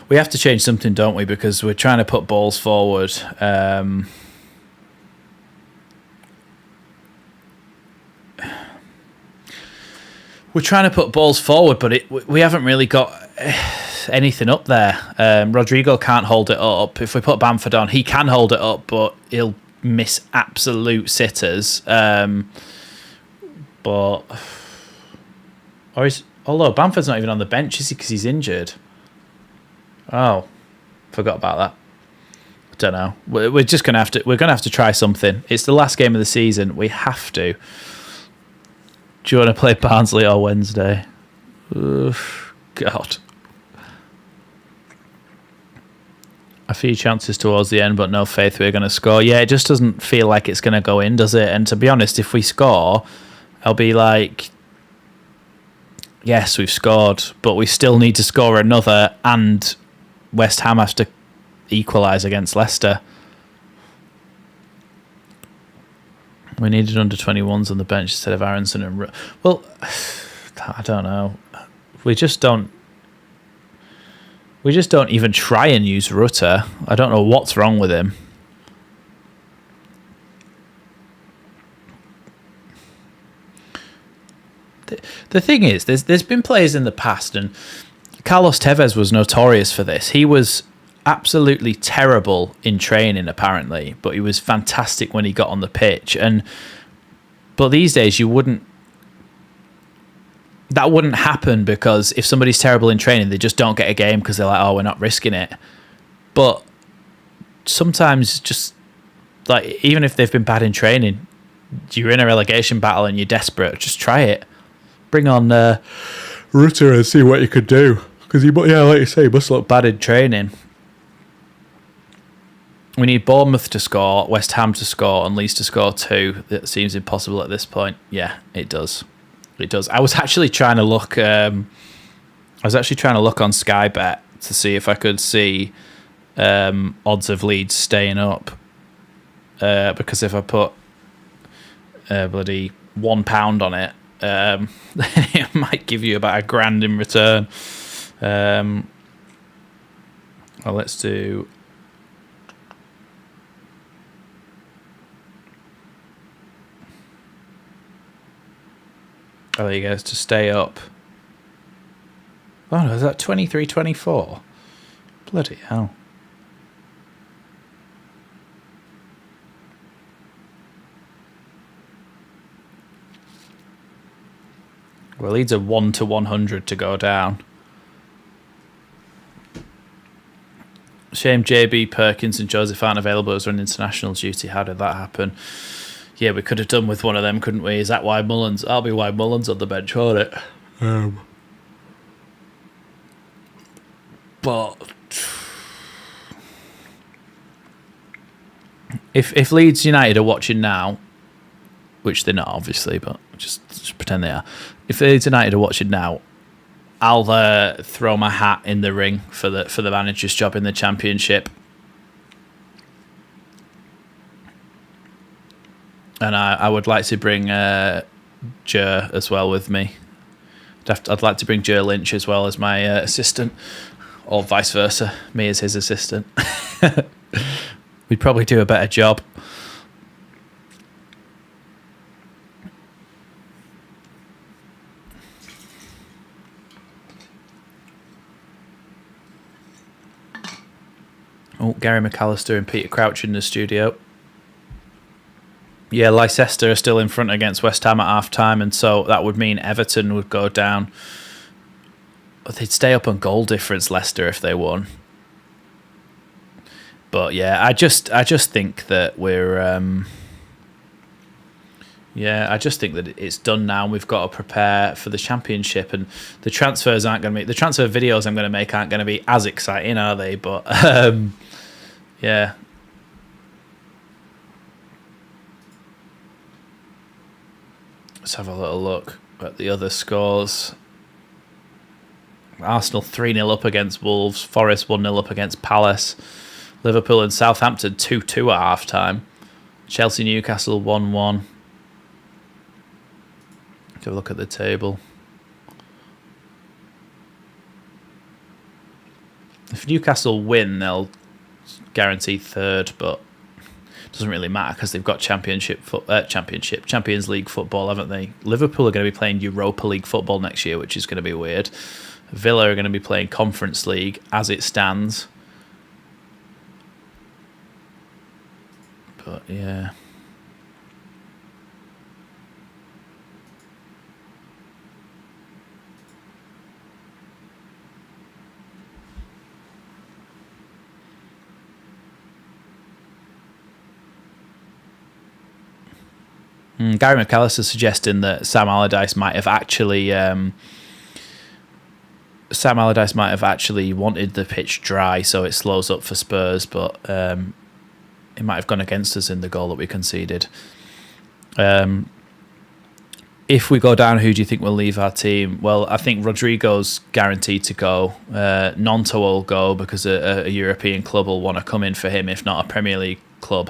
We have to change something, don't we? Because we're trying to put balls forward. We're trying to put balls forward, but we haven't really got anything up there. Rodrigo can't hold it up. If we put Bamford on, he can hold it up, but he'll miss absolute sitters. Although Bamford's not even on the bench, is he? Because he's injured. Oh, forgot about that. I don't know. We're just gonna have to. We're gonna have to try something. It's the last game of the season. We have to. Do you want to play Barnsley or Wednesday? Oof, God. A few chances towards the end, but no faith we're going to score. Yeah, it just doesn't feel like it's going to go in, does it? And to be honest, if we score, I'll be like, yes, we've scored, but we still need to score another, and West Ham has to equalise against Leicester. We needed under 21s on the bench instead of Aronson and... Well, I don't know. We just don't even try and use Rutter. I don't know what's wrong with him. the thing is, there's been players in the past, and Carlos Tevez was notorious for this. He was absolutely terrible in training, apparently, but he was fantastic when he got on the pitch. But these days, that wouldn't happen, because if somebody's terrible in training, they just don't get a game because they're like, oh, we're not risking it. But sometimes, just like, even if they've been bad in training, you're in a relegation battle and you're desperate, just try it. Bring on Rutter and see what you could do, because like you say, he must look bad in training. We need Bournemouth to score, West Ham to score, and Leeds to score 2. That seems impossible at this point. Yeah, it does. It does. I was actually trying to look. I was actually trying to look on Sky Bet to see if I could see odds of Leeds staying up. Because if I put bloody £1 on it, it might give you about £1,000 in return. Well, let's do. Oh, there you go. To stay up. Oh no, is that 23-24? Bloody hell. Well, Leeds are 1 to 100 to go down. Shame JB Perkins and Joseph aren't available as on international duty. How did that happen? Yeah, we could have done with one of them, couldn't we? Is that why Mullins? That'll be why Mullins on the bench, won't it? But if Leeds United are watching now, which they're not obviously, but just pretend they are. If Leeds United are watching now, I'll throw my hat in the ring for the manager's job in the Championship. And I would like to bring Jer as well with me. I'd like to bring Jer Lynch as well as my assistant, or vice versa, me as his assistant. We'd probably do a better job. Oh, Gary McAllister and Peter Crouch in the studio. Yeah, Leicester are still in front against West Ham at half-time, and so that would mean Everton would go down. But they'd stay up on goal difference, Leicester, if they won. But yeah, I just think that we're... I just think that it's done now, and we've got to prepare for the Championship, and the transfers aren't going to be... The transfer videos I'm going to make aren't going to be as exciting, are they? But, yeah... Let's have a little look at the other scores. Arsenal 3-0 up against Wolves. Forest 1-0 up against Palace. Liverpool and Southampton 2-2 at half-time. Chelsea Newcastle 1-1. Have a look at the table. If Newcastle win, they'll guarantee third, but doesn't really matter because they've got Champions League football, haven't they? Liverpool are going to be playing Europa League football next year, which is going to be weird. Villa are going to be playing Conference League as it stands. But yeah. Gary McAllister suggesting that Sam Allardyce might have actually wanted the pitch dry so it slows up for Spurs, but it might have gone against us in the goal that we conceded. If we go down, who do you think will leave our team? Well, I think Rodrigo's guaranteed to go. Nonto will go because a European club will want to come in for him, if not a Premier League club.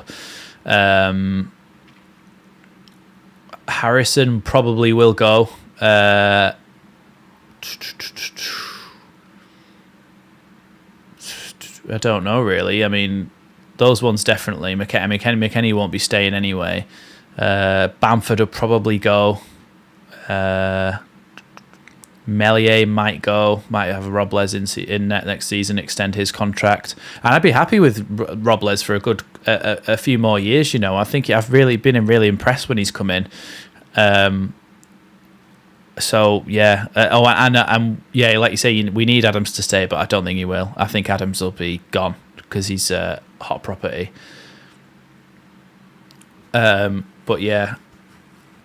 Harrison probably will go. I don't know, really. I mean, those ones definitely. McKennie won't be staying anyway. Bamford will probably go. Melier might go, might have Robles in net next season, extend his contract, and I'd be happy with Robles for a few more years. I think I've really been really impressed when he's come in. So yeah, and yeah, like you say, we need Adams to stay, but I don't think he will. I think Adams will be gone because he's hot property. But yeah,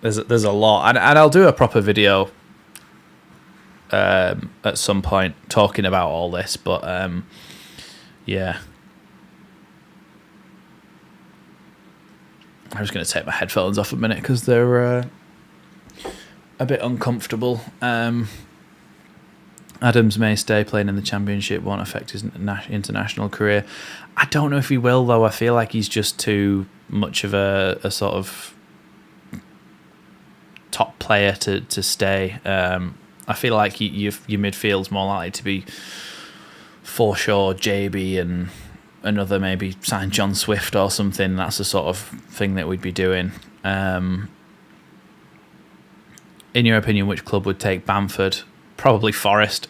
there's a lot, and I'll do a proper video at some point talking about all this. But yeah, I'm just going to take my headphones off a minute because they're a bit uncomfortable. Adams may stay playing in the Championship, won't affect his international career. I don't know if he will, though. I feel like he's just too much of a sort of top player to stay. I feel like your midfield's more likely to be Forshaw, JB, and another, maybe sign John Swift or something. That's the sort of thing that we'd be doing. In your opinion, which club would take Bamford? Probably Forest.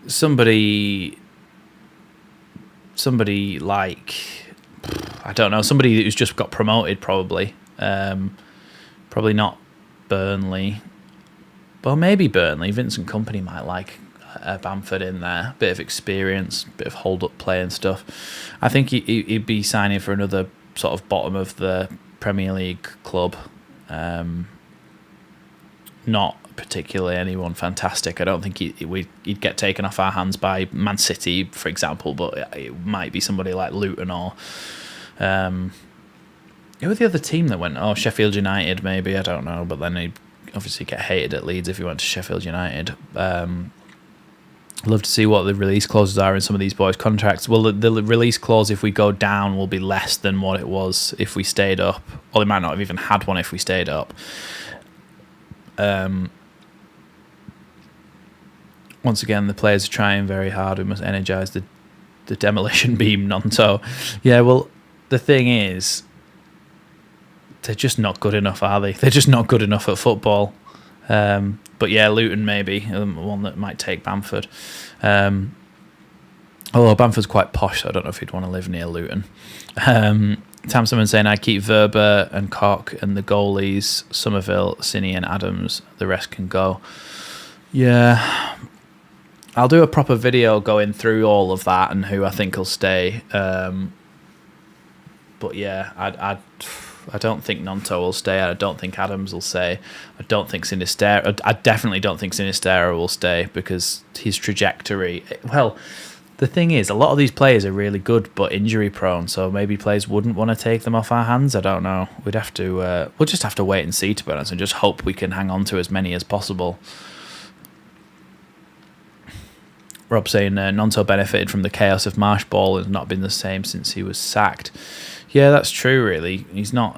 Somebody like, I don't know, somebody who's just got promoted, probably. Probably not Burnley. Well, maybe Burnley. Vincent Kompany might like Bamford in there. Bit of experience, bit of hold-up play and stuff. I think he'd be signing for another sort of bottom of the Premier League club. Not particularly anyone fantastic. I don't think he'd get taken off our hands by Man City, for example, but it might be somebody like Luton or... who were the other team that went? Oh, Sheffield United, maybe. I don't know. But then he'd obviously get hated at Leeds if he went to Sheffield United. Love to see what the release clauses are in some of these boys' contracts. Well, the release clause, if we go down, will be less than what it was if we stayed up. Or they might not have even had one if we stayed up. Once again, the players are trying very hard. We must energise the demolition beam, Nonto. Yeah, well, the thing is, they're just not good enough, are they? They're just not good enough at football. But yeah, Luton maybe, one that might take Bamford. Although Bamford's quite posh, so I don't know if he'd want to live near Luton. Tamsinman saying, I'd keep Verba and Koch and the goalies, Somerville, Cini and Adams. The rest can go. Yeah, I'll do a proper video going through all of that and who I think will stay. But yeah, I don't think Nonto will stay. I don't think Adams will stay. I don't think Sinistera. I definitely don't think Sinistera will stay because his trajectory... Well, the thing is, a lot of these players are really good but injury prone, so maybe players wouldn't want to take them off our hands. I don't know. We'd have to... we'll just have to wait and see, to be honest, and just hope we can hang on to as many as possible. Rob saying Nonto benefited from the chaos of Marsh Ball and has not been the same since he was sacked. Yeah, that's true, really. He's not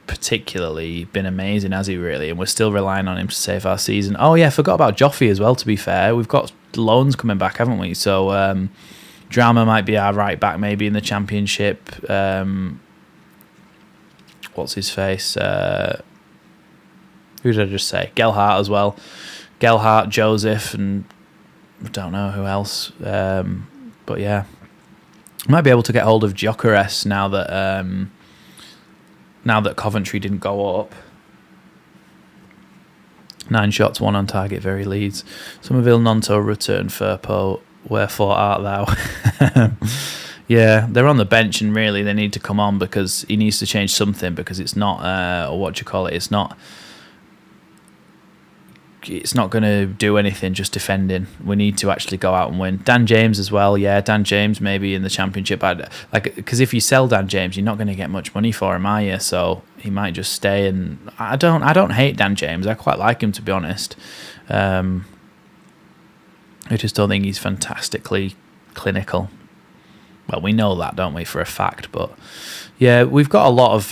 particularly been amazing, has he, really? And we're still relying on him to save our season. Oh, yeah, forgot about Joffrey as well, to be fair. We've got loans coming back, haven't we? So Drama might be our right back, maybe, in the Championship. What's his face? Who did I just say? Gelhardt as well. Gelhardt, Joseph, and I don't know who else. But yeah. Might be able to get hold of Gyökeres now that Coventry didn't go up. 9 shots, 1 on target, very Leeds. Somerville, Nonto, return, Firpo, wherefore art thou? Yeah, they're on the bench and really they need to come on because he needs to change something because it's not, it's not going to do anything just defending. We need to actually go out and win. Dan James as well. Yeah, Dan James maybe in the Championship. Because if you sell Dan James, you're not going to get much money for him, are you? So he might just stay. And I don't hate Dan James. I quite like him, to be honest. I just don't think he's fantastically clinical. Well, we know that, don't we, for a fact. But yeah, we've got a lot of...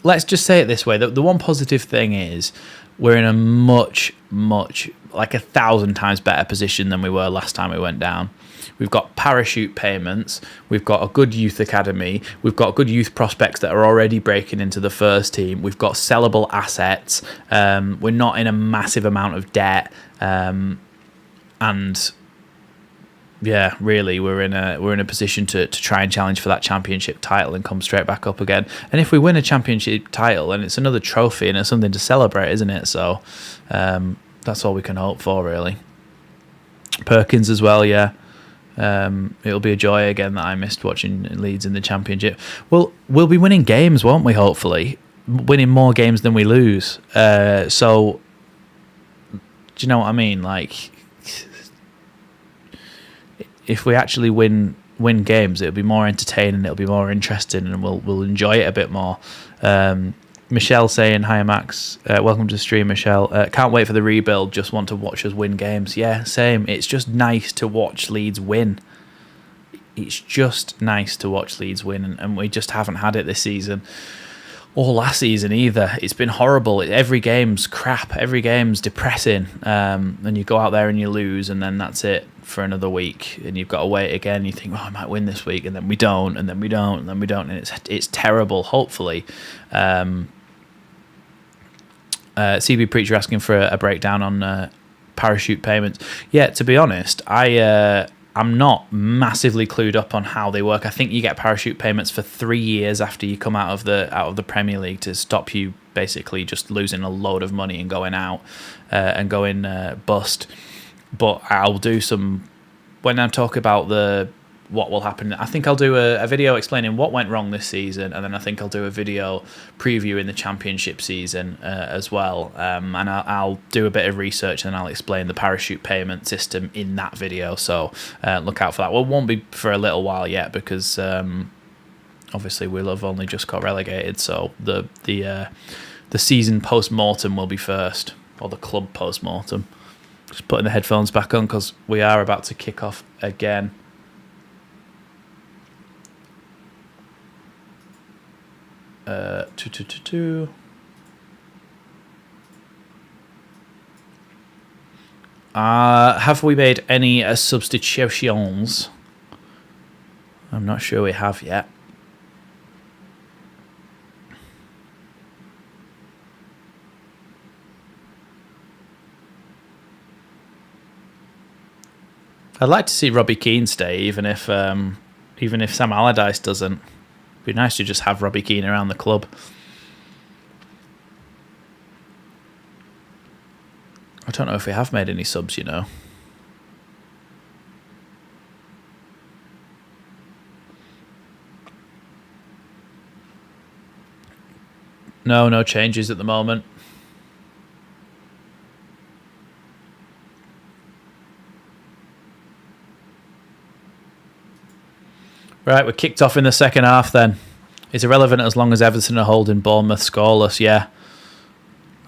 let's just say it this way. The one positive thing is... we're in a much, like 1,000 times better position than we were last time we went down. We've got parachute payments. We've got a good youth academy. We've got good youth prospects that are already breaking into the first team. We've got sellable assets. We're not in a massive amount of debt. And yeah, really, we're in a position to try and challenge for that championship title and come straight back up again. And if we win a championship title, then it's another trophy and it's something to celebrate, isn't it? So that's all we can hope for, really. Perkins as well, yeah. It'll be a joy again that I missed watching Leeds in the championship. Well, we'll be winning games, won't we? Hopefully, winning more games than we lose. So, do you know what I mean? Like, if we actually win games, it'll be more entertaining, it'll be more interesting, and we'll enjoy it a bit more. Michelle saying, hi Max, welcome to the stream, Michelle. Can't wait for the rebuild, just want to watch us win games. Yeah, same. It's just nice to watch Leeds win. It's just nice to watch Leeds win, and we just haven't had it this season. Or last season either. It's been horrible. Every game's crap. Every game's depressing. And you go out there and you lose, and then that's it for another week. And you've got to wait again. You think, I might win this week, and then we don't, and then we don't, and then we don't. And it's terrible. Hopefully, CB Preacher asking for a breakdown on parachute payments. Yeah, to be honest, I'm not massively clued up on how they work. I think you get parachute payments for 3 years after you come out of the Premier League to stop you basically just losing a load of money and going out and going bust. But I'll do some when I talk about what will happen. I think I'll do a video explaining what went wrong this season, and then I think I'll do a video previewing the championship season as well. And I'll do a bit of research and I'll explain the parachute payment system in that video. So look out for that. Well, it won't be for a little while yet because obviously we'll have only just got relegated. So the season post-mortem will be first, or the club post-mortem. Just putting the headphones back on because we are about to kick off again. Have we made any substitutions? I'm not sure we have yet. I'd like to see Robbie Keane stay, even if Sam Allardyce doesn't. It'd be nice to just have Robbie Keane around the club. I don't know if we have made any subs, you know. No changes at the moment. Right, we're kicked off in the second half then. It's irrelevant as long as Everton are holding Bournemouth scoreless, yeah.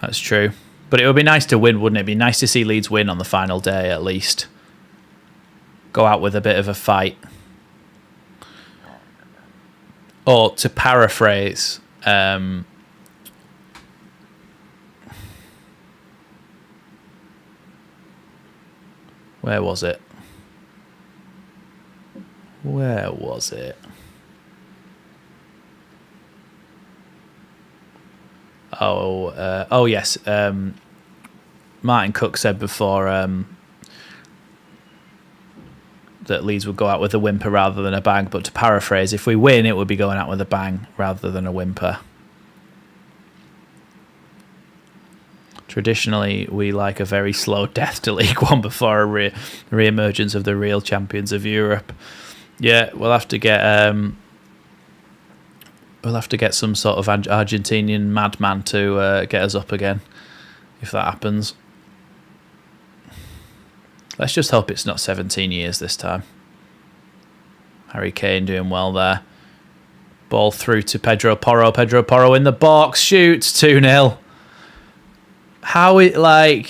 That's true. But it would be nice to win, wouldn't it? It'd be nice to see Leeds win on the final day at least. Go out with a bit of a fight. Or to paraphrase, where was it? Where was it? Oh yes. Martin Cook said before that Leeds would go out with a whimper rather than a bang. But to paraphrase, if we win, it would be going out with a bang rather than a whimper. Traditionally, we like a very slow death to League One before a re-emergence of the real champions of Europe. Yeah, we'll have to get some sort of Argentinian madman to get us up again, if that happens. Let's just hope it's not 17 years this time. Harry Kane doing well there. Ball through to Pedro Porro. Pedro Porro in the box, shoots 2-0. How it like...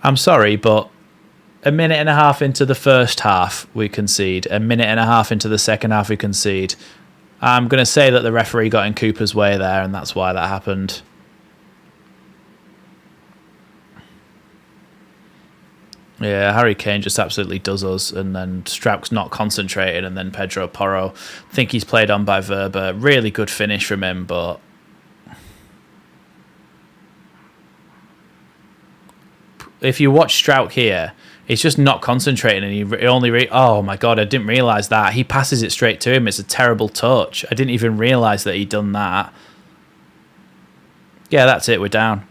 I'm sorry, but a minute and a half into the first half, we concede. A minute and a half into the second half, we concede. I'm going to say that the referee got in Cooper's way there, and that's why that happened. Yeah, Harry Kane just absolutely does us, and then Strauch's not concentrated, and then Pedro Porro, I think he's played on by Verba. Really good finish from him, but if you watch Strauch here, he's just not concentrating, and he only... oh my God, I didn't realise that. He passes it straight to him. It's a terrible touch. I didn't even realise that he'd done that. Yeah, that's it. We're down.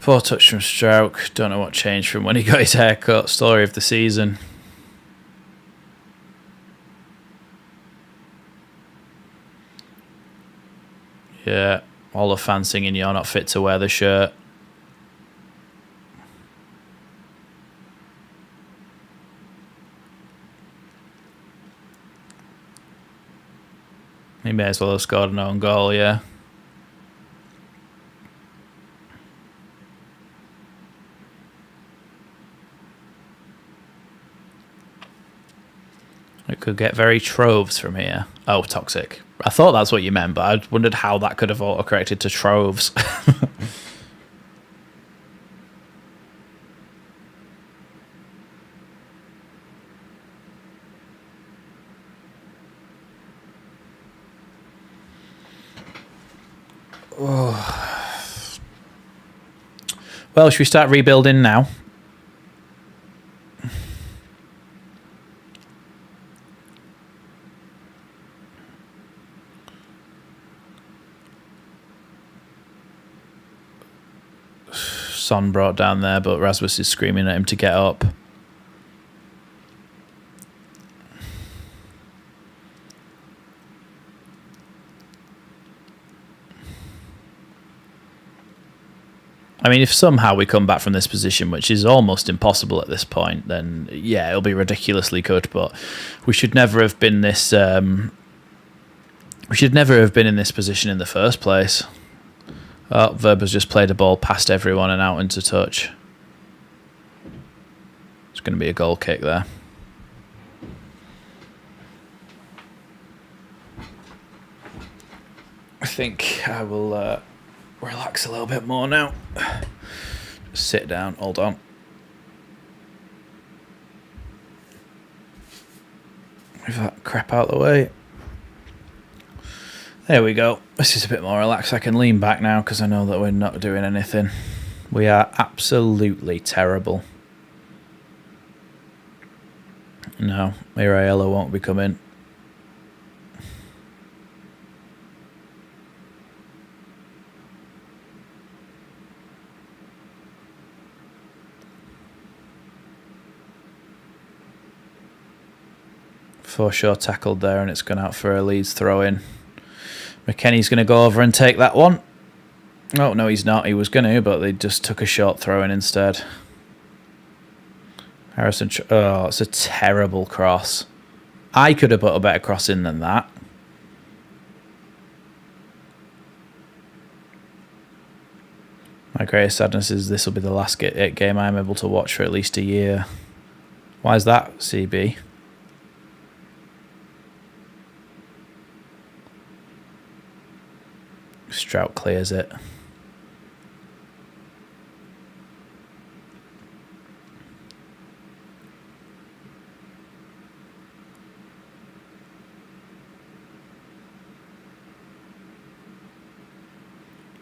Poor touch from Strauch. Don't know what changed from when he got his haircut. Story of the season. Yeah, all the fans singing "You're not fit to wear the shirt." He may as well have scored an own goal, yeah. It could get very troves from here. Oh, toxic. I thought that's what you meant, but I wondered how that could have autocorrected to troves. Oh. Well, should we start rebuilding now? Son brought down there, but Rasmus is screaming at him to get up. I mean, if somehow we come back from this position, which is almost impossible at this point, then yeah, it'll be ridiculously good. But we should never have been this. We should never have been in this position in the first place. Oh, Verba's just played a ball past everyone and out into touch. It's going to be a goal kick there. I think I will relax a little bit more now. Just sit down. Hold on. Move that crap out of the way. There we go. This is a bit more relaxed. I can lean back now because I know that we're not doing anything. We are absolutely terrible. No, Mirayella won't be coming. For sure tackled there, and it's gone out for a Leeds throw-in. McKennie's going to go over and take that one. Oh, no, he's not. He was going to, but they just took a short throw-in instead. Harrison... oh, it's a terrible cross. I could have put a better cross in than that. My greatest sadness is this will be the last game I'm able to watch for at least a year. Why is that, CB? Strout clears it.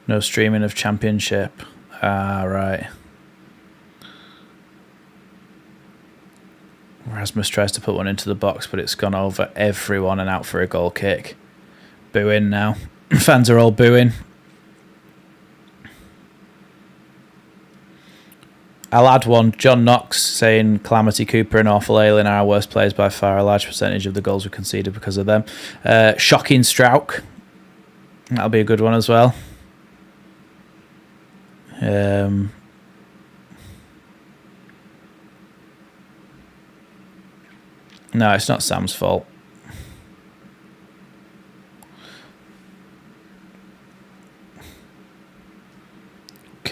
No streaming of Championship. Ah, right. Rasmus tries to put one into the box, but it's gone over everyone and out for a goal kick. Booing now. Fans are all booing. I'll add one. John Knox saying Calamity Cooper and Awful Alien are our worst players by far. A large percentage of the goals we conceded because of them. Shocking Strauch. That'll be a good one as well. No, it's not Sam's fault.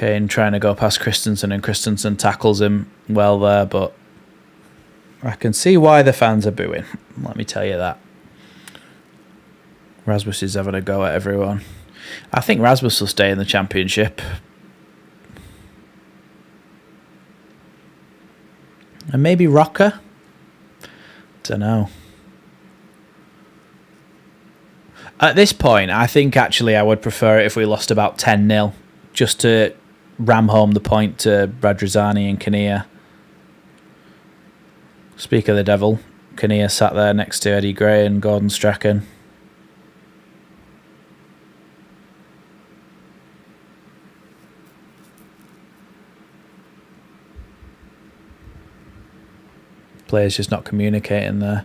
Kane trying to go past Christensen, and Christensen tackles him well there, but I can see why the fans are booing. Let me tell you that. Rasmus is having a go at everyone. I think Rasmus will stay in the Championship. And maybe Rocker? Don't know. At this point, I think actually I would prefer it if we lost about 10-0, just to ram home the point to Radrizzani and Kinnear. Speak of the devil, Kinnear sat there next to Eddie Gray and Gordon Strachan. Players just not communicating there.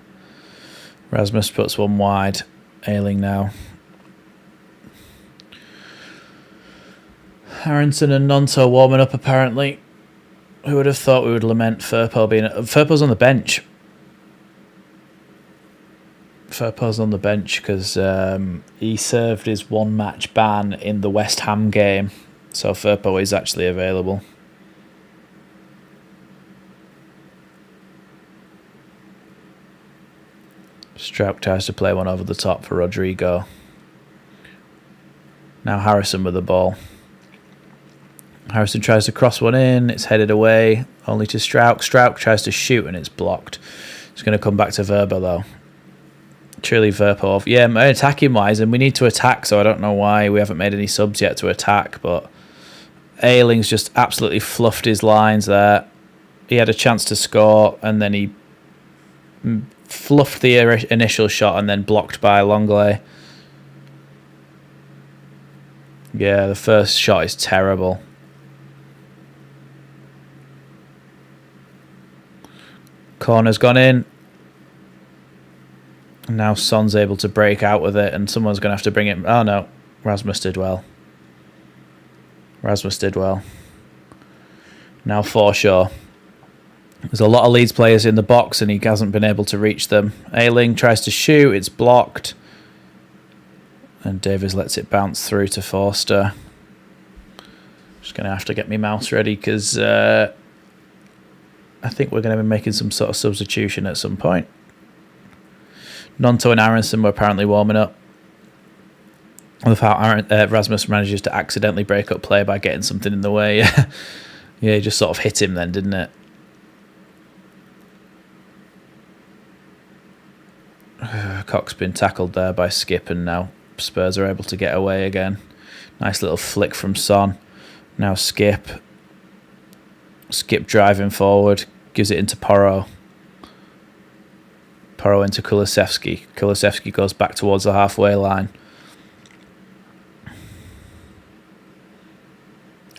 Rasmus puts one wide. Ayling now. Aronson and Nonto warming up apparently. Who would have thought we would lament Firpo being... Firpo's on the bench. Firpo's on the bench because he served his one-match ban in the West Ham game. So Firpo is actually available. Strouk tries to play one over the top for Rodrigo. Now Harrison with the ball. Harrison tries to cross one in. It's headed away, only to Strouk. Strouk tries to shoot and it's blocked. It's going to come back to Verba though. Truly Verpov. Yeah, attacking wise, and we need to attack, so I don't know why we haven't made any subs yet to attack, but Ayling's just absolutely fluffed his lines there. He had a chance to score and then he fluffed the initial shot and then blocked by Longley. Yeah, the first shot is terrible. Corner's gone in. Now Son's able to break out with it and someone's going to have to bring it... Oh no, Rasmus did well. Rasmus did well. Now Forshaw. There's a lot of Leeds players in the box and he hasn't been able to reach them. Ayling tries to shoot, it's blocked. And Davies lets it bounce through to Forster. Just going to have to get my mouse ready because I think we're going to be making some sort of substitution at some point. Nonto and Aronson were apparently warming up. I love how Rasmus manages to accidentally break up play by getting something in the way. Yeah, he just sort of hit him then, didn't it? Cock's been tackled there by Skip and now Spurs are able to get away again. Nice little flick from Son. Now Skip. Skip driving forward. Gives it into Porro. Porro into Kulusevski. Kulusevski goes back towards the halfway line.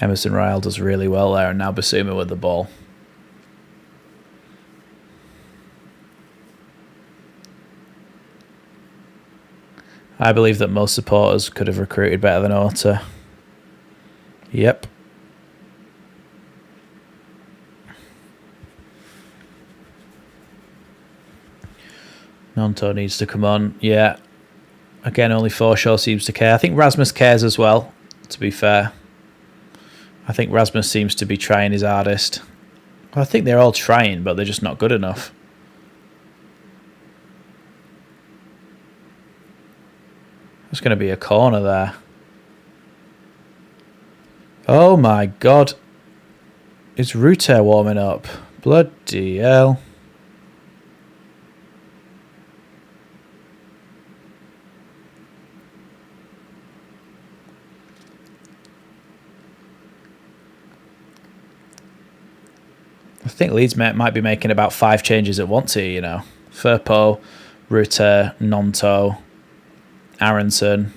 Emerson Ryle does really well there and now Basuma with the ball. I believe that most supporters could have recruited better than Orta. Yep. Nonto needs to come on. Yeah. Again, only Forshaw seems to care. I think Rasmus cares as well, to be fair. I think Rasmus seems to be trying his hardest. Well, I think they're all trying, but they're just not good enough. There's going to be a corner there. Oh my god. Is Ruter warming up? Bloody hell. I think Leeds might be making about 5 changes at once here, you know. Firpo, Ruter, Nonto, Aronson.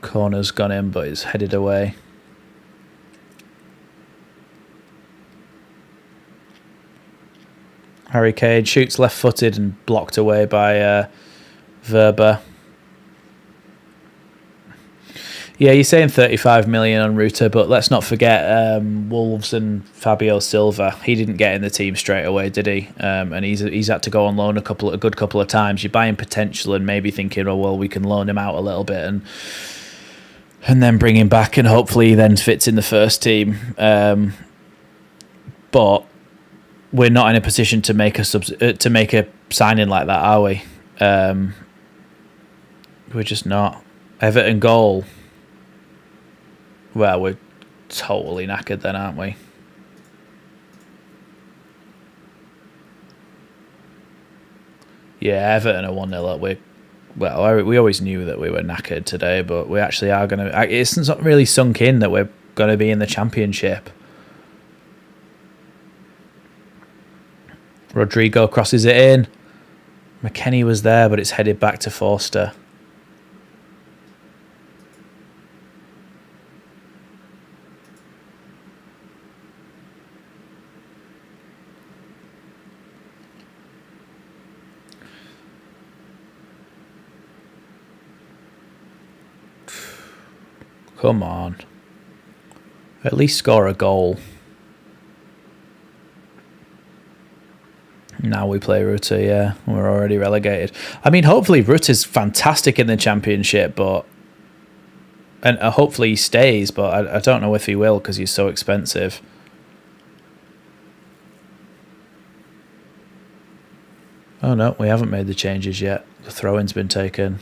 Corner's gone in, but it's headed away. Harry Kane shoots left-footed and blocked away by Verba. Yeah, you're saying 35 million on Ruta, but let's not forget Wolves and Fabio Silva. He didn't get in the team straight away, did he? And he's had to go on loan a good couple of times. You're buying potential and maybe thinking, oh well, we can loan him out a little bit and then bring him back, and hopefully he then fits in the first team. But we're not in a position to make a signing like that, are we? We're just not. Everton goal. Well, we're totally knackered then, aren't we? Yeah, Everton are 1-0 up. We always knew that we were knackered today, but we actually are going to... It's not really sunk in that we're going to be in the Championship. Rodrigo crosses it in. McKennie was there, but it's headed back to Forster. Come on. At least score a goal. Now we play Ruta, yeah. We're already relegated. I mean, hopefully Ruta's fantastic in the Championship, but... And hopefully he stays, but I don't know if he will because he's so expensive. Oh no, we haven't made the changes yet. The throw-in's been taken.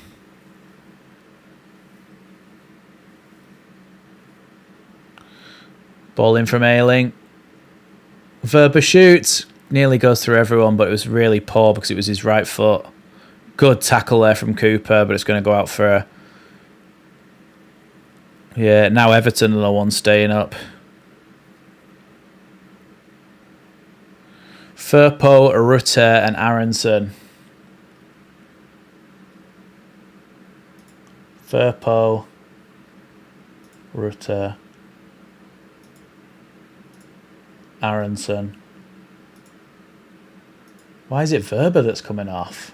Ball in from Ayling. Verba shoots. Nearly goes through everyone, but it was really poor because it was his right foot. Good tackle there from Cooper, but it's going to go out for a... Yeah, now Everton are the one staying up. Firpo, Rutte and Aronson. Firpo, Rutte, Aronson. Why is it Verba that's coming off?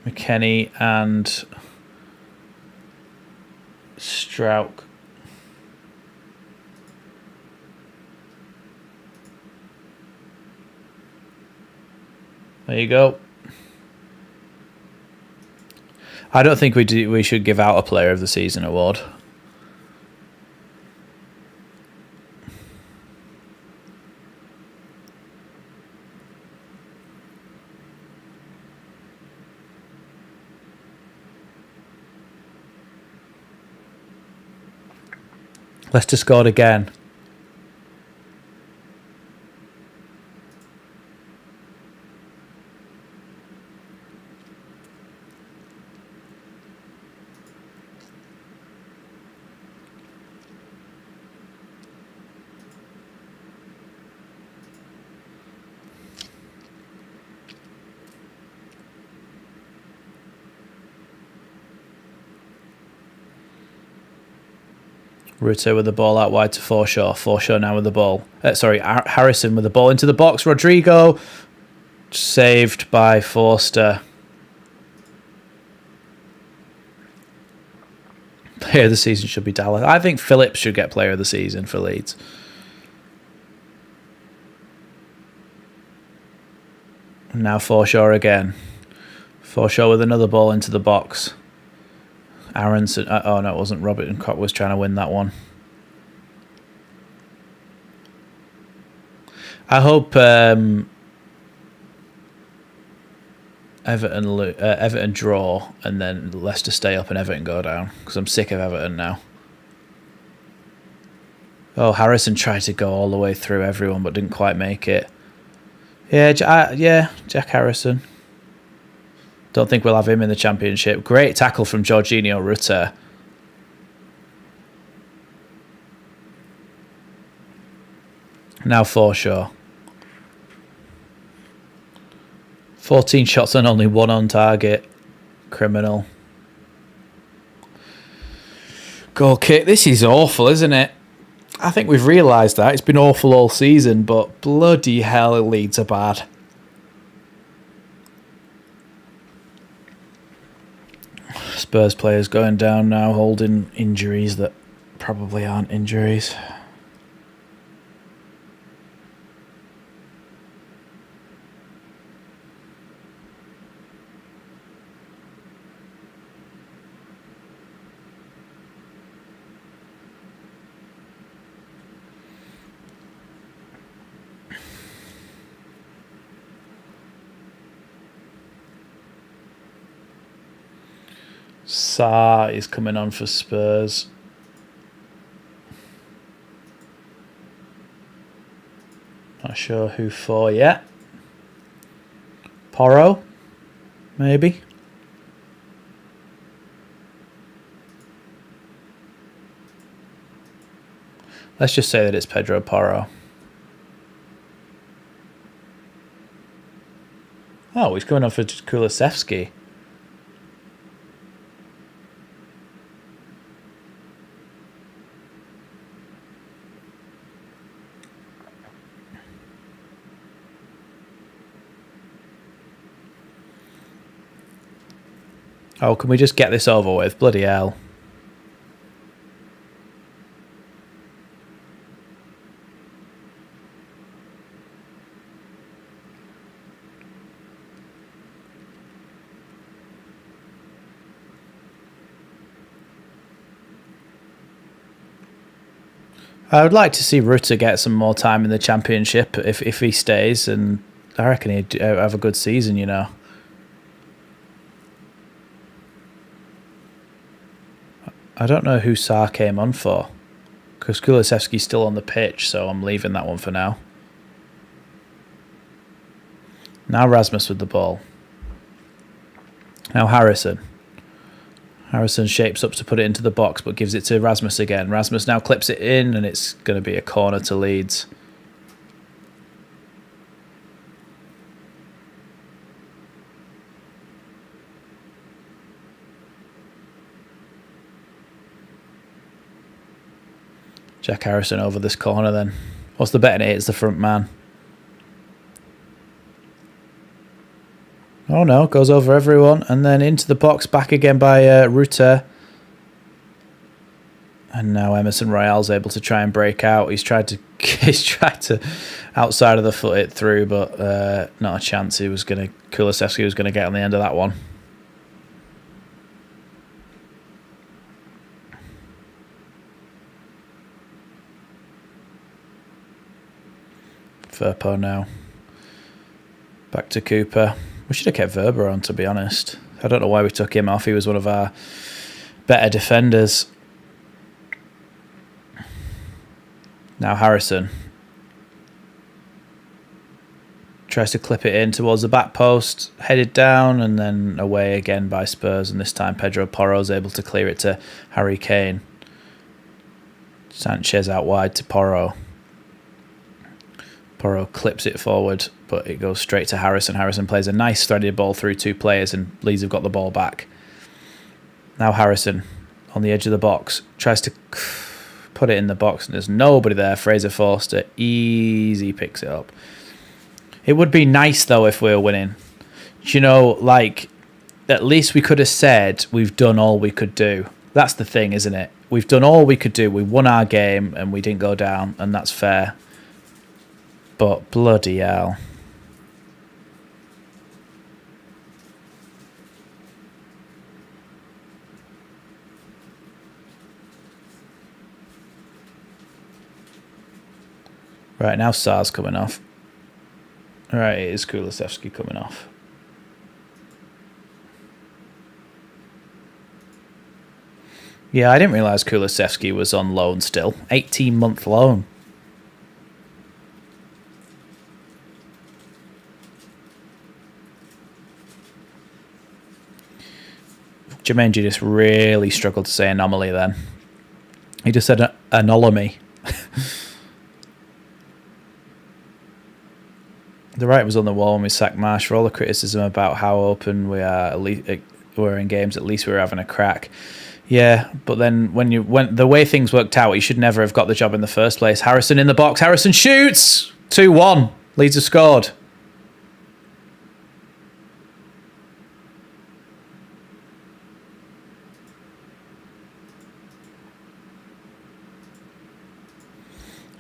McKennie and Strauch. There you go. I don't think we should give out a Player of the Season award. Leicester scored again. Rutte with the ball out wide to Forshaw. Forshaw now with the ball. Harrison with the ball into the box. Rodrigo saved by Forster. Player of the season should be Dallas. I think Phillips should get Player of the Season for Leeds. Now Forshaw again. Forshaw with another ball into the box. Aronson. Oh no, it wasn't. Robert and Cock was trying to win that one. I hope Everton draw and then Leicester stay up and Everton go down because I'm sick of Everton now. Oh, Harrison tried to go all the way through everyone but didn't quite make it. Yeah, Jack Harrison. Don't think we'll have him in the Championship. Great tackle from Jorginho Rutter. Now Forshaw. 14 shots and only 1 on target. Criminal. Goal kick. This is awful, isn't it? I think we've realised that. It's been awful all season, but bloody hell, Leeds are bad. Spurs players going down now, holding injuries that probably aren't injuries. Sarr is coming on for Spurs. Not sure who for yet. Porro, maybe. Let's just say that it's Pedro Porro. Oh, he's coming on for Kulusevski. Oh, can we just get this over with? Bloody hell. I would like to see Rutter get some more time in the Championship if he stays, and I reckon he'd have a good season, you know. I don't know who Sarr came on for, because Kulusevski's still on the pitch, so I'm leaving that one for now. Now Rasmus with the ball. Now Harrison. Harrison shapes up to put it into the box, but gives it to Rasmus again. Rasmus now clips it in, and it's going to be a corner to Leeds. Jack Harrison over this corner then. What's the betting it? It's the front man. Oh no, goes over everyone and then into the box, back again by Rutter. And now Emerson Royale's able to try and break out. He's tried to outside of the foot it through, but not a chance. Kulusevski was gonna get on the end of that one. Firpo now. Back to Cooper. We should have kept Verber on, to be honest. I don't know why we took him off. He was one of our better defenders. Now Harrison. Tries to clip it in towards the back post. Headed down and then away again by Spurs. And this time Pedro Porro is able to clear it to Harry Kane. Sanchez out wide to Porro. Porro clips it forward, but it goes straight to Harrison. Harrison plays a nice threaded ball through two players, and Leeds have got the ball back. Now Harrison on the edge of the box tries to put it in the box, and there's nobody there. Fraser Forster easy picks it up. It would be nice though if we were winning. You know, like at least we could have said we've done all we could do. That's the thing, isn't it? We've done all we could do. We won our game and we didn't go down, and that's fair. But bloody hell. Right, now Sarr's coming off. Right, it is Kulusevski coming off. Yeah, I didn't realise Kulusevski was on loan still. 18-month loan. Jermaine just really struggled to say anomaly then. He just said anomaly. The writing was on the wall when we sacked Marsh. For all the criticism about how open we are, we're in games, at least we were having a crack. Yeah, but then when the way things worked out, he should never have got the job in the first place. Harrison in the box. Harrison shoots! 2-1. Leeds have scored.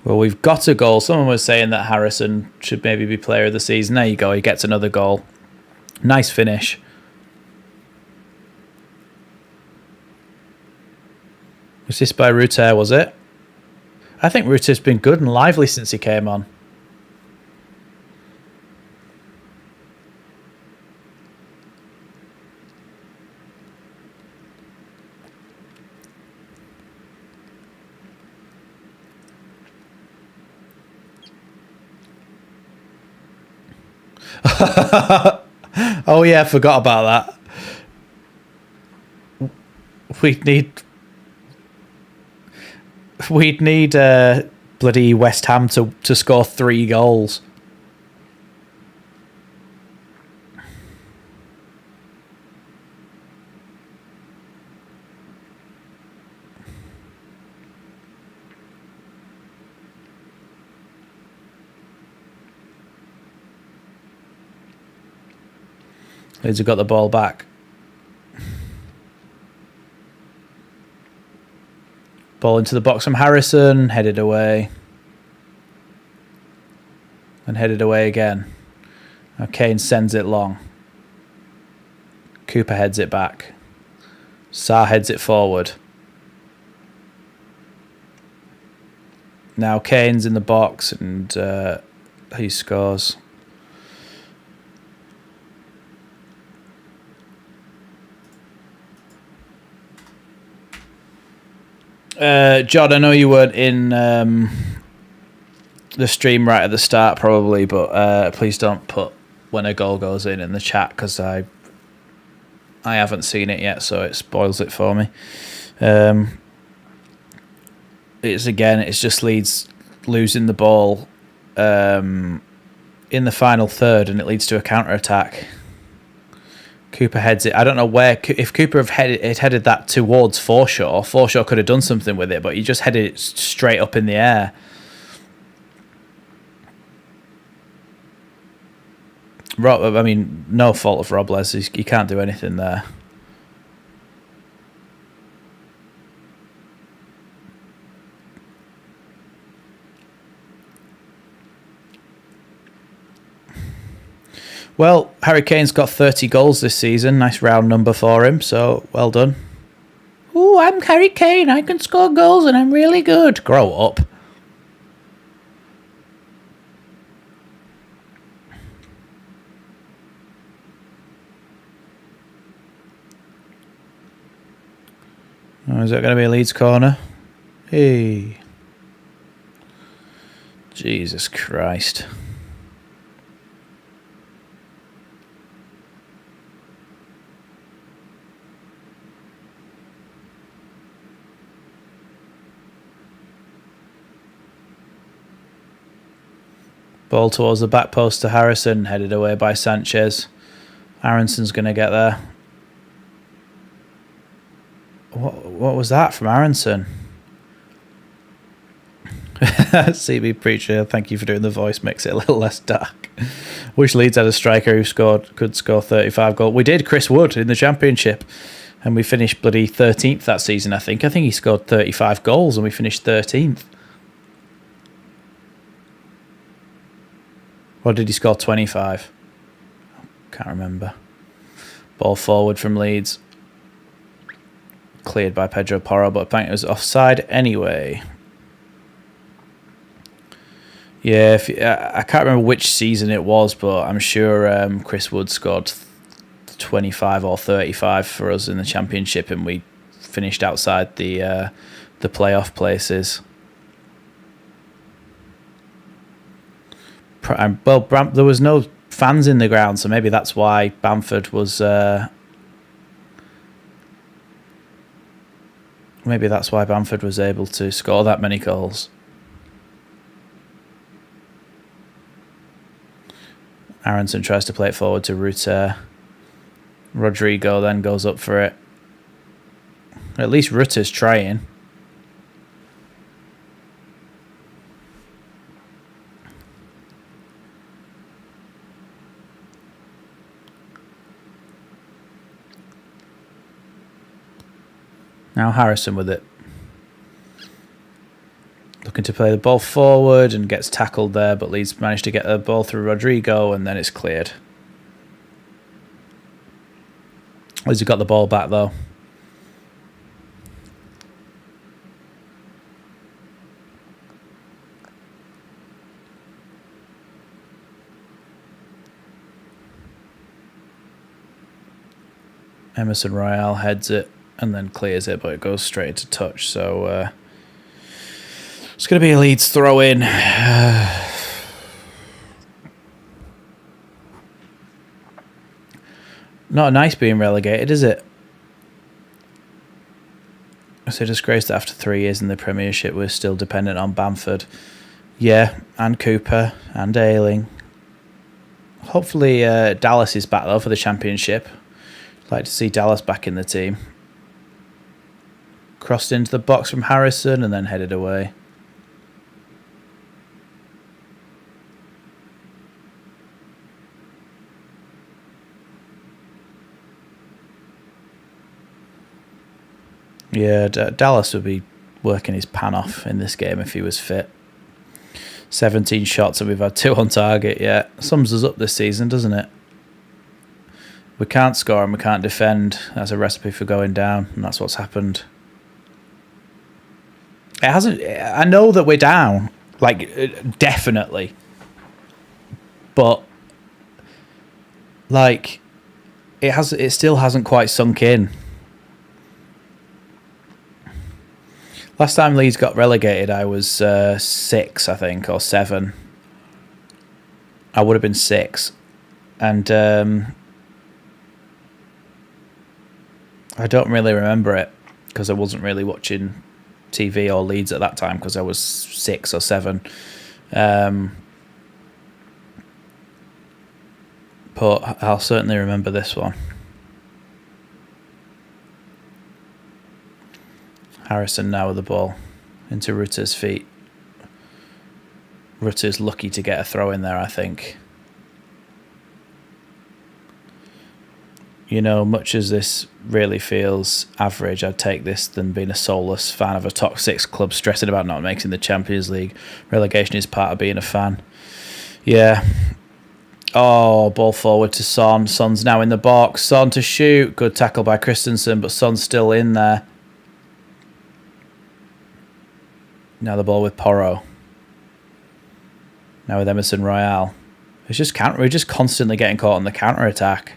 Well, we've got a goal. Someone was saying that Harrison should maybe be player of the season. There you go. He gets another goal. Nice finish. Was this by Ruter, was it? I think Ruter's been good and lively since he came on. Oh yeah, I forgot about that. We'd need bloody West Ham to score 3 goals. Leeds have got the ball back. Ball into the box from Harrison, headed away. And headed away again. Now Kane sends it long. Cooper heads it back. Sarr heads it forward. Now Kane's in the box and he scores. John, I know you weren't in the stream right at the start probably, but please don't put when a goal goes in the chat because I haven't seen it yet, so it spoils it for me. It's just Leeds losing the ball in the final third, and it leads to a counter-attack. Cooper heads it. I don't know where. If Cooper had headed that towards Forshaw could have done something with it, but he just headed it straight up in the air. I mean, no fault of Robles. He can't do anything there. Well, Harry Kane's got 30 goals this season. Nice round number for him, so well done. Ooh, I'm Harry Kane. I can score goals and I'm really good. Grow up. Oh, is that going to be a Leeds corner? Hey. Jesus Christ. Ball towards the back post to Harrison, headed away by Sanchez. Aronson's going to get there. What was that from Aronson? CB Preacher, thank you for doing the voice, makes it a little less dark. Wish Leeds had a striker who could score 35 goals. We did, Chris Wood, in the Championship, and we finished bloody 13th that season, I think. I think he scored 35 goals and we finished 13th. Or did he score 25? Can't remember. Ball forward from Leeds. Cleared by Pedro Porro, but I think it was offside anyway. Yeah, I can't remember which season it was, but I'm sure Chris Wood scored 25 or 35 for us in the Championship, and we finished outside the playoff places. Well, there was no fans in the ground, so maybe that's why Bamford was. Maybe that's why Bamford was able to score that many goals. Aronson tries to play it forward to Ruter. Rodrigo then goes up for it. At least Rutter's trying. Now Harrison with it. Looking to play the ball forward and gets tackled there, but Leeds managed to get the ball through Rodrigo and then it's cleared. Leeds have got the ball back though. Emerson Royale heads it and then clears it, but it goes straight into touch. So it's going to be a Leeds throw in. Not nice being relegated, is it? It's a disgrace that after 3 years in the Premiership, we're still dependent on Bamford. Yeah, and Cooper and Ayling. Hopefully Dallas is back though for the Championship. I'd like to see Dallas back in the team. Crossed into the box from Harrison and then headed away. Yeah, Dallas would be working his pan off in this game if he was fit. 17 shots and we've had 2 on target. Yeah, sums us up this season, doesn't it? We can't score and we can't defend. That's a recipe for going down, and that's what's happened. It hasn't. I know that we're down, like definitely, but like it still hasn't quite sunk in. Last time Leeds got relegated, I was 6, I think, or 7. I would have been 6, and I don't really remember it because I wasn't really watching TV or Leeds at that time because I was 6 or 7. But I'll certainly remember this one. Harrison now with the ball into Rutter's feet. Rutter's lucky to get a throw in there, I think. You know, much as this really feels average, I'd take this than being a soulless fan of a top 6 club stressing about not making the Champions League. Relegation is part of being a fan. Yeah. Oh, ball forward to Son. Son's now in the box. Son to shoot. Good tackle by Christensen, but Son's still in there. Now the ball with Porro. Now with Emerson Royale. It's just we're just constantly getting caught on the counter attack.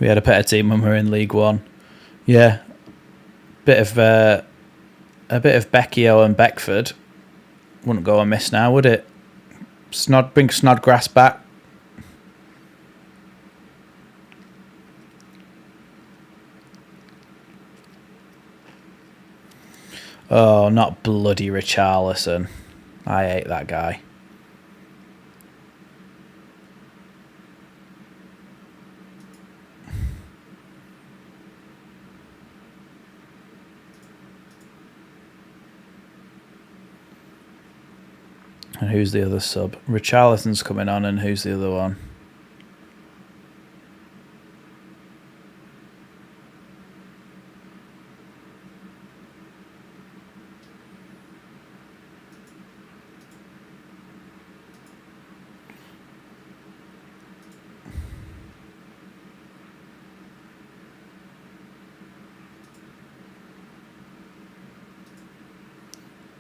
We had a better team when we were in League One. Yeah, a bit of Becchio and Beckford wouldn't go amiss now, would it? Bring Snodgrass back. Oh, not bloody Richarlison. I hate that guy. And who's the other sub? Richarlison's coming on, and who's the other one?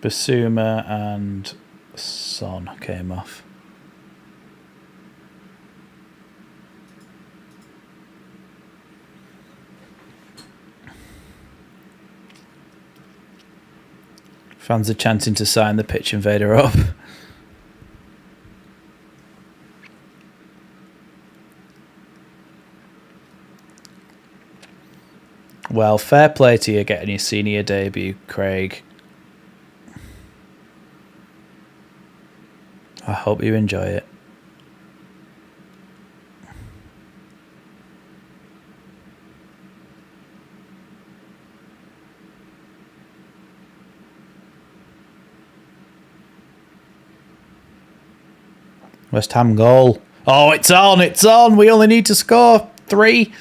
Basuma and Son came off. Fans are chanting to sign the pitch invader up. Well, fair play to you getting your senior debut, Craig. I hope you enjoy it. West Ham goal. Oh, it's on, it's on. We only need to score 3.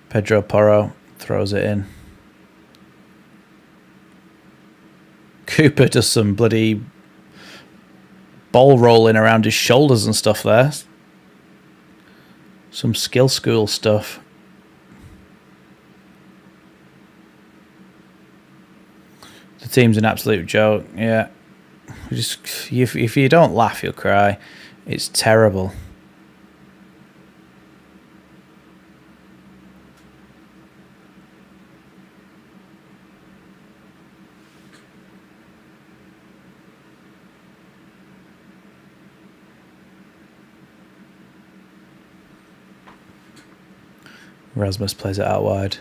Pedro Porro throws it in. Cooper does some bloody ball rolling around his shoulders and stuff there. Some skill school stuff. The team's an absolute joke. Yeah. If you don't laugh, you'll cry. It's terrible. Rasmus plays it out wide.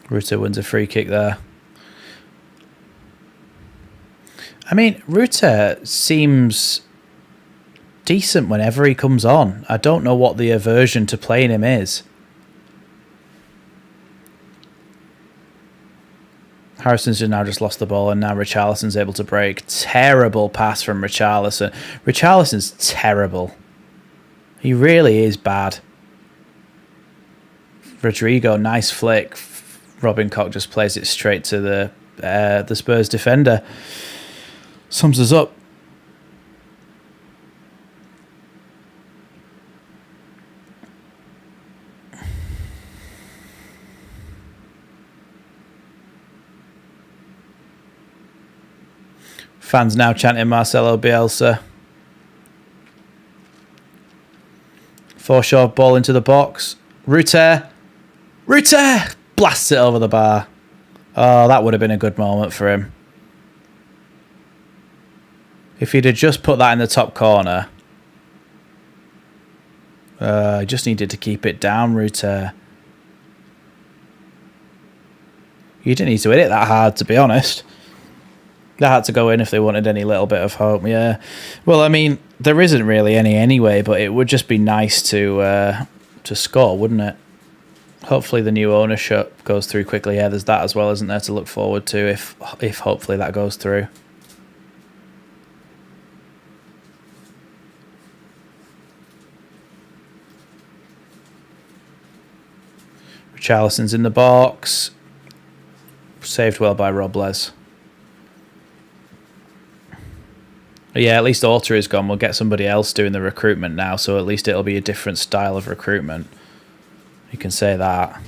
Rutte wins a free kick there. I mean, Rutte seems decent whenever he comes on. I don't know what the aversion to playing him is. Harrison's now just lost the ball, and now Richarlison's able to break. Terrible pass from Richarlison. Richarlison's terrible. He really is bad. Rodrigo, nice flick. Robin Koch just plays it straight to the Spurs defender. Sums us up. Fans now chanting Marcelo Bielsa. Forshaw ball into the box. Rutte blasts it over the bar. Oh, that would have been a good moment for him. If he'd have just put that in the top corner. Just needed to keep it down, Rutte. You didn't need to hit it that hard, to be honest. That had to go in if they wanted any little bit of hope, yeah. Well, I mean, there isn't really any anyway, but it would just be nice to score, wouldn't it? Hopefully the new ownership goes through quickly. Yeah, there's that as well, isn't there, to look forward to if hopefully that goes through. Richarlison's in the box. Saved well by Robles. Yeah, at least Orta is gone. We'll get somebody else doing the recruitment now, so at least it'll be a different style of recruitment. You can say that.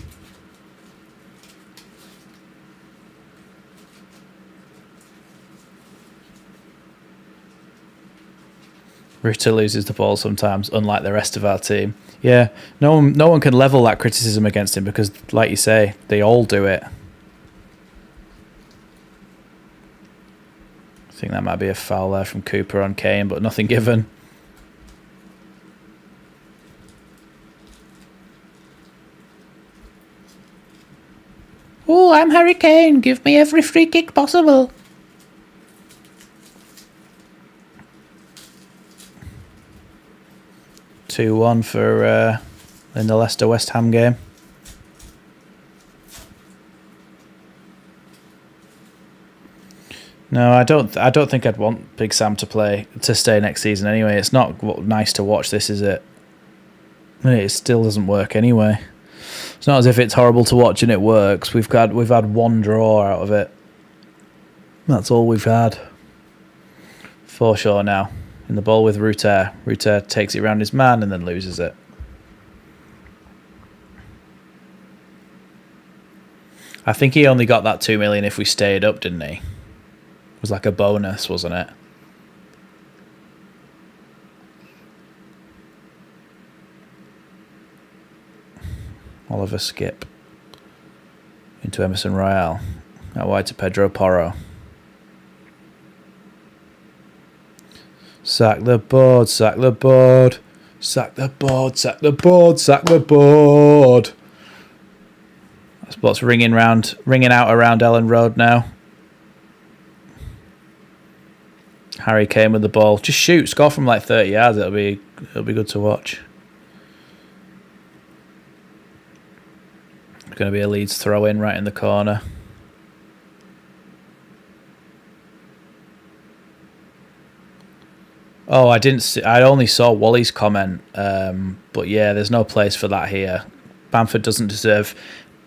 Rutte loses the ball sometimes, unlike the rest of our team. Yeah, no one can level that criticism against him because, like you say, they all do it. I think that might be a foul there from Cooper on Kane, but nothing given. Oh, I'm Harry Kane. Give me every free kick possible. (2-1) for in the Leicester West Ham game. No, I don't think I'd want Big Sam to stay next season anyway. It's not nice to watch this, is it? It still doesn't work anyway. It's not as if it's horrible to watch and it works. We've had one draw out of it. That's all we've had. Forshaw now in the ball with Rutte. Rutte takes it around his man and then loses it. I think he only got that 2 million if we stayed up, didn't he? It was like a bonus, wasn't it? Oliver Skip into Emerson Royale. Out wide to Pedro Porro. Sack the board, sack the board. Sack the board, sack the board, sack the board. That's what's ringing out around Elland Road now. Harry Kane with the ball. Just shoot, score from like 30 yards. It'll be good to watch. It's going to be a Leeds throw in right in the corner. Oh, I didn't see. I only saw Wally's comment. But yeah, there's no place for that here. Bamford doesn't deserve.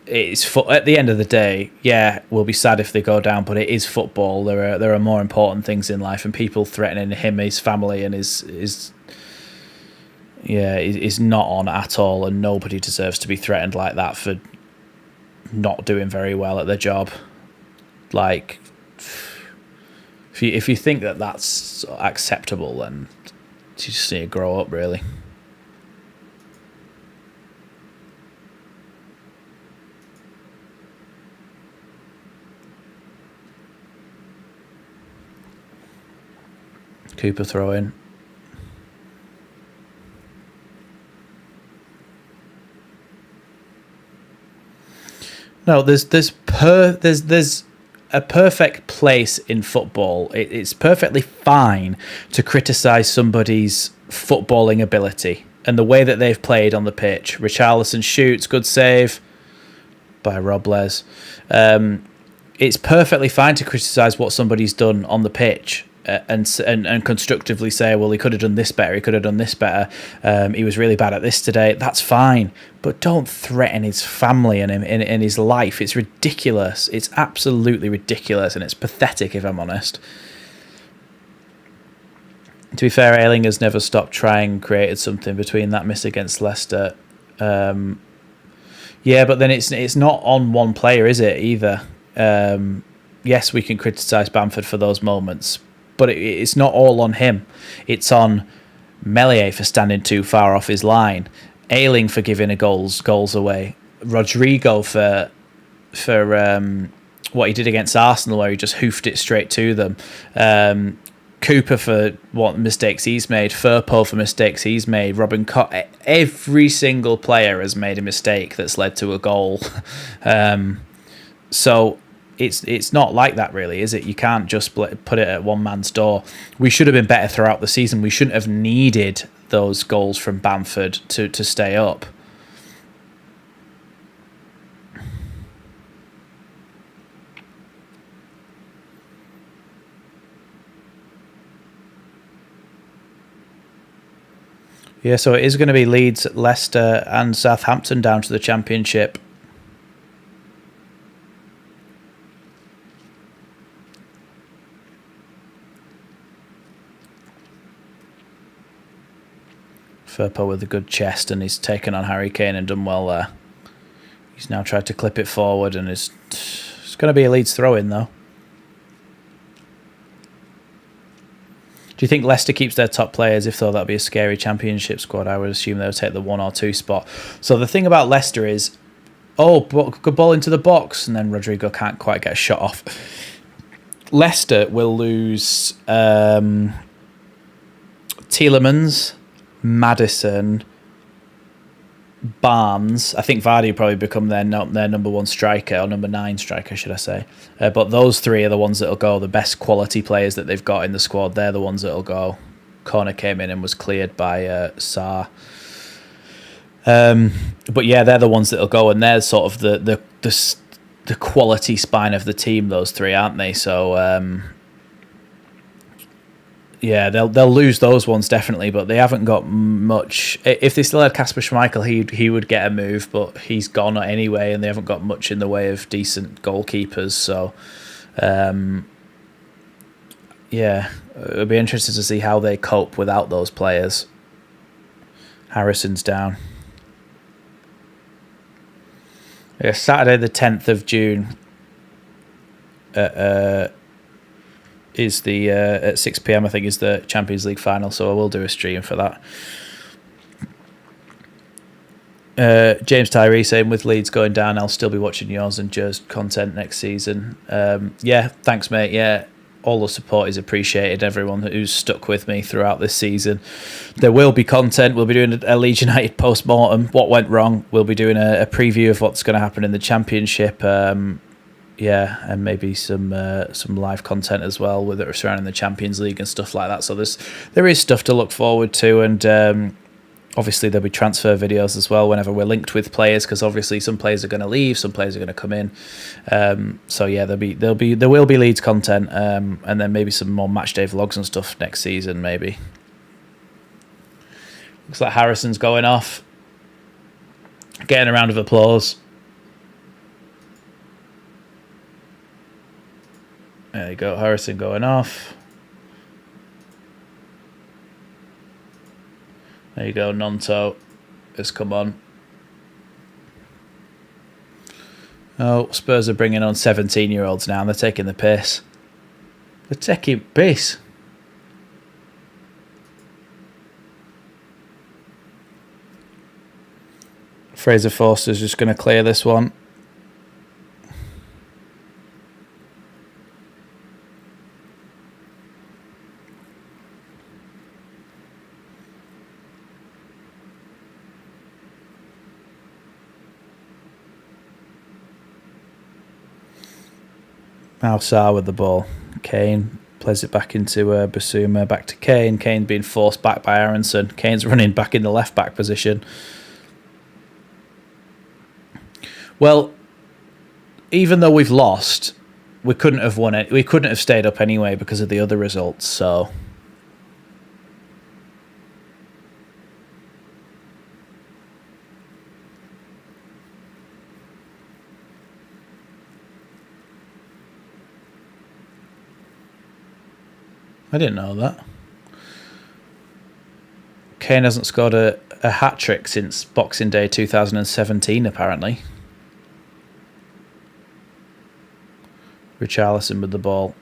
It's at the end of the day. Yeah, we'll be sad if they go down, but it is football. There are more important things in life, and people threatening him, his family, and is not on at all. And nobody deserves to be threatened like that for not doing very well at their job. Like, if you think that that's acceptable, then you just need to grow up, really. Cooper throw in. No, there's a perfect place in football. It's perfectly fine to criticise somebody's footballing ability and the way that they've played on the pitch. Richarlison shoots, good save by Robles. It's perfectly fine to criticise what somebody's done on the pitch. And constructively say, well, he could have done this better, he could have done this better, he was really bad at this today. That's fine, but don't threaten his family and him in his life. It's ridiculous. It's absolutely ridiculous, and it's pathetic, if I'm honest. To be fair, Ayling has never stopped trying, created something between that miss against Leicester. Yeah, but then it's not on one player, is it, either? Yes, we can criticise Bamford for those moments, but it's not all on him. It's on Meslier for standing too far off his line, Ayling for giving goals away, Rodrigo for what he did against Arsenal, where he just hoofed it straight to them, Cooper for what mistakes he's made, Firpo for mistakes he's made, Robin Cott. Every single player has made a mistake that's led to a goal. So it's not like that, really, is it? You can't just put it at one man's door. We should have been better throughout the season. We shouldn't have needed those goals from Bamford to stay up. Yeah, so it is going to be Leeds, Leicester and Southampton down to the Championship. Firpo with a good chest, and he's taken on Harry Kane and done well there. He's now tried to clip it forward, and it's going to be a Leeds throw-in, though. Do you think Leicester keeps their top players? If so, that'd be a scary Championship squad. I would assume they would take the 1 or 2 spot. So the thing about Leicester is, good ball into the box, and then Rodrigo can't quite get a shot off. Leicester will lose Tielemans, Maddison, Barnes. I think Vardy will probably become their number 1 striker, or number 9 striker, should I say. But those 3 are the ones that'll go. The best quality players that they've got in the squad, they're the ones that'll go. Corner came in and was cleared by Sarr. But yeah, they're the ones that'll go, and they're sort of the quality spine of the team, those 3, aren't they? So yeah, they'll lose those ones definitely, but they haven't got much. If they still had Kasper Schmeichel, he would get a move, but he's gone anyway, and they haven't got much in the way of decent goalkeepers. So, yeah, it'll be interesting to see how they cope without those players. Harrison's down. Yeah, Saturday the 10th of June. Is the at 6 PM, I think, is the Champions League final, so I will do a stream for that. James Tyree saying, with Leeds going down, I'll still be watching yours and Joe's content next season. Yeah, thanks, mate. Yeah, all the support is appreciated. Everyone who's stuck with me throughout this season. There will be content. We'll be doing a Leeds United post-mortem. What went wrong? We'll be doing a preview of what's going to happen in the Championship. Yeah, and maybe some live content as well with it surrounding the Champions League and stuff like that. So there is stuff to look forward to, and obviously there'll be transfer videos as well whenever we're linked with players, because obviously some players are going to leave, some players are going to come in. So yeah, there will be Leeds content, and then maybe some more match day vlogs and stuff next season maybe. Looks like Harrison's going off, getting a round of applause. There you go, Harrison going off. There you go, Nonto has come on. Oh, Spurs are bringing on 17-year-olds now, and they're taking the piss. They're taking piss. Fraser Forster's just going to clear this one. Now Sarr with the ball. Kane plays it back into Basuma, back to Kane. Kane being forced back by Aronson. Kane's running back in the left-back position. Well, even though we've lost, we couldn't have won it. We couldn't have stayed up anyway because of the other results, so... I didn't know that. Kane hasn't scored a hat-trick since Boxing Day 2017, apparently. Richarlison with the ball.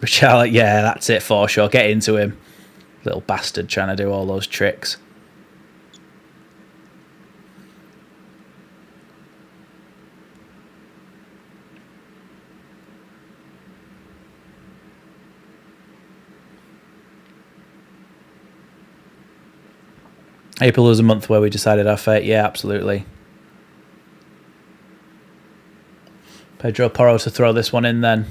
Richarlison, yeah, that's it for sure. Get into him. Little bastard trying to do all those tricks. April was a month where we decided our fate. Yeah, absolutely. Pedro Porro to throw this one in then.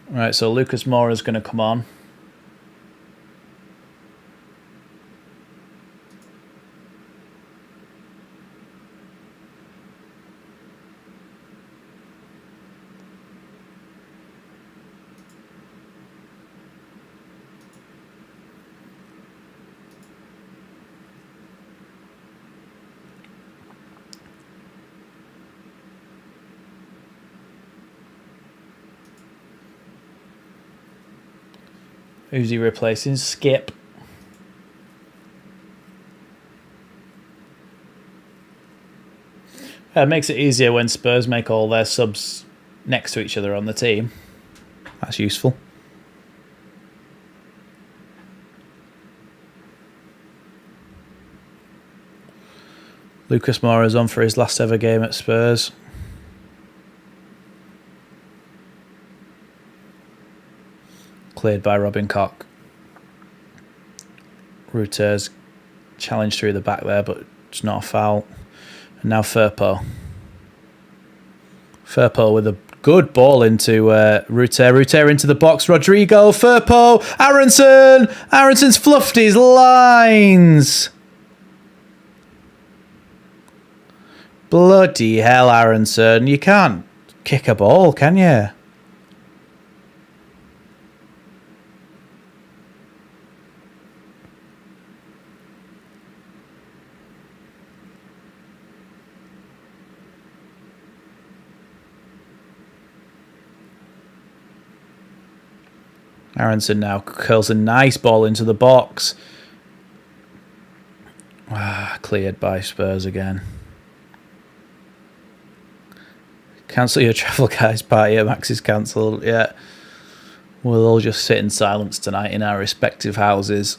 Right, so Lucas Moura's going to come on. Who's he replacing? Skip. It makes it easier when Spurs make all their subs next to each other on the team. That's useful. Lucas Moura's on for his last ever game at Spurs. Cleared by Robin Koch. Reuter's challenged through the back there, but it's not a foul. And now Firpo. Firpo with a good ball into Reuter. Reuter into the box. Rodrigo. Firpo. Aronson. Aronson's fluffed his lines. Bloody hell, Aronson. You can't kick a ball, can you? Aronson now curls a nice ball into the box. Cleared by Spurs again. Cancel your travel, guys. Party at Max is cancelled. Yeah. We'll all just sit in silence tonight in our respective houses,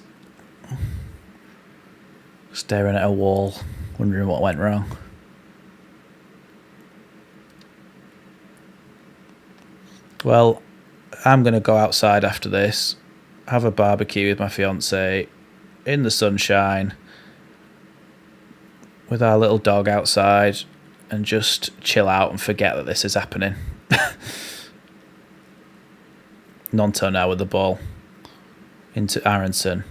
staring at a wall, wondering what went wrong. Well, I'm going to go outside after this, have a barbecue with my fiance in the sunshine with our little dog outside and just chill out and forget that this is happening. Nonto now with the ball into Aronson.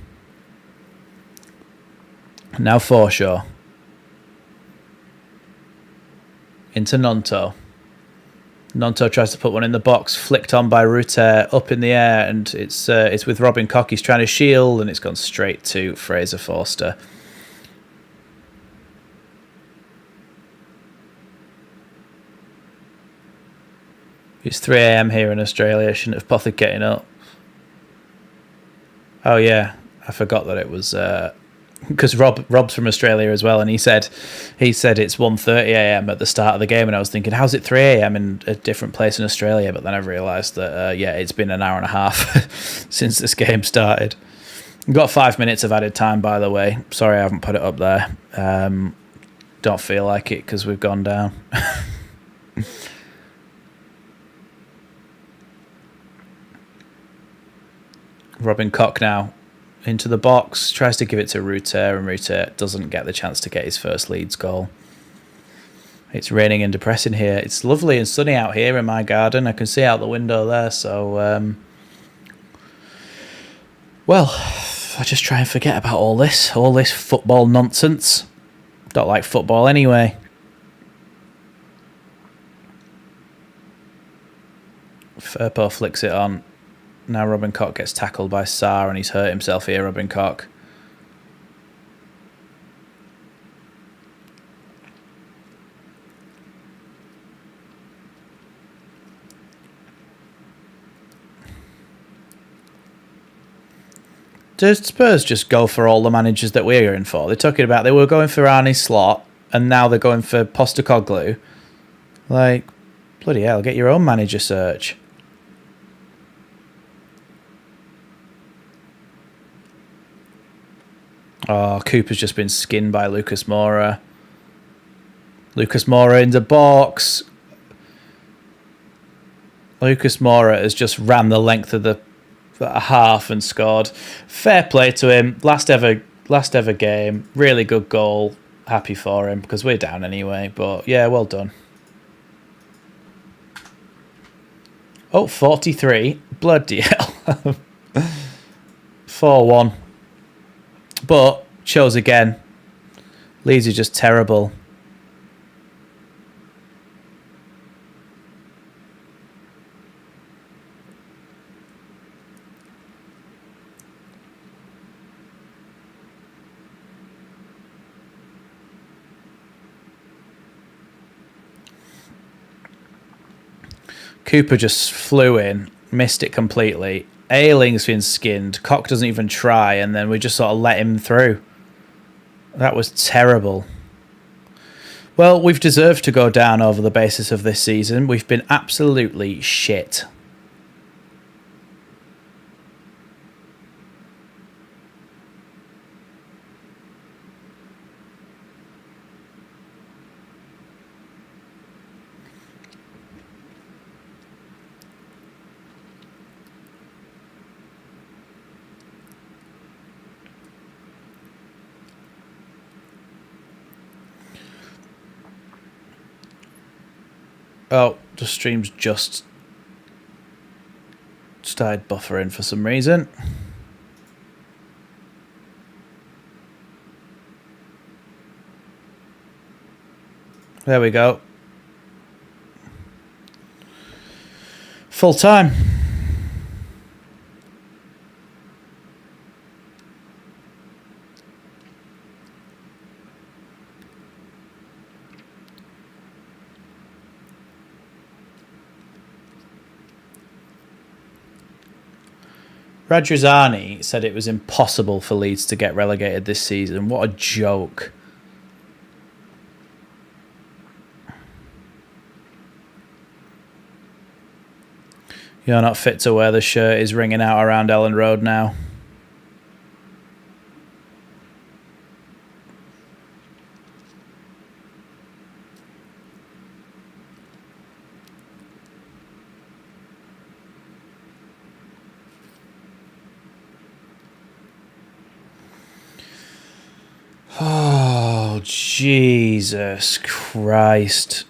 Now Forshaw. Into Nonto. Nonto tries to put one in the box, flicked on by Ruter, up in the air, and it's with Robin Koch. He's trying to shield, and it's gone straight to Fraser Forster. It's 3 a.m. here in Australia. Shouldn't have bothered getting up. Oh yeah, I forgot that it was because Rob's from Australia as well, and he said it's 1:30 a.m. at the start of the game, and I was thinking, how's it 3 a.m. in a different place in Australia? But then I realised that it's been an hour and a half since this game started. We've got 5 minutes of added time, by the way. Sorry I haven't put it up there. Don't feel like it because we've gone down. Robin Koch now into the box, tries to give it to Ruter, and Ruter doesn't get the chance to get his first Leeds goal. It's raining and depressing here. It's lovely and sunny out here in my garden. I can see out the window there, so well, I just try and forget about all this football nonsense. Don't like football anyway. Firpo flicks it on. Now Robin Koch gets tackled by Sarr, and he's hurt himself here, Robin Koch. Does Spurs just go for all the managers that we're in for? They're talking about they were going for Arne Slot, and now they're going for Postecoglou. Like, bloody hell, get your own manager search. Oh, Cooper's just been skinned by Lucas Moura. Lucas Moura in the box. Lucas Moura has just ran the length of the half and scored. Fair play to him. Last ever game. Really good goal. Happy for him because we're down anyway. But yeah, well done. Oh, 43. Bloody hell. 4-1. But shows again, Leeds are just terrible. Cooper just flew in, missed it completely. Ayling's been skinned. Koch doesn't even try, and then we just sort of let him through. That was terrible. Well, we've deserved to go down over the basis of this season. We've been absolutely shit. Oh, the stream's just started buffering for some reason. There we go. Full time. Radrizzani said it was impossible for Leeds to get relegated this season. What a joke. You're not fit to wear the shirt is ringing out around Elland Road now. Oh, Jesus Christ.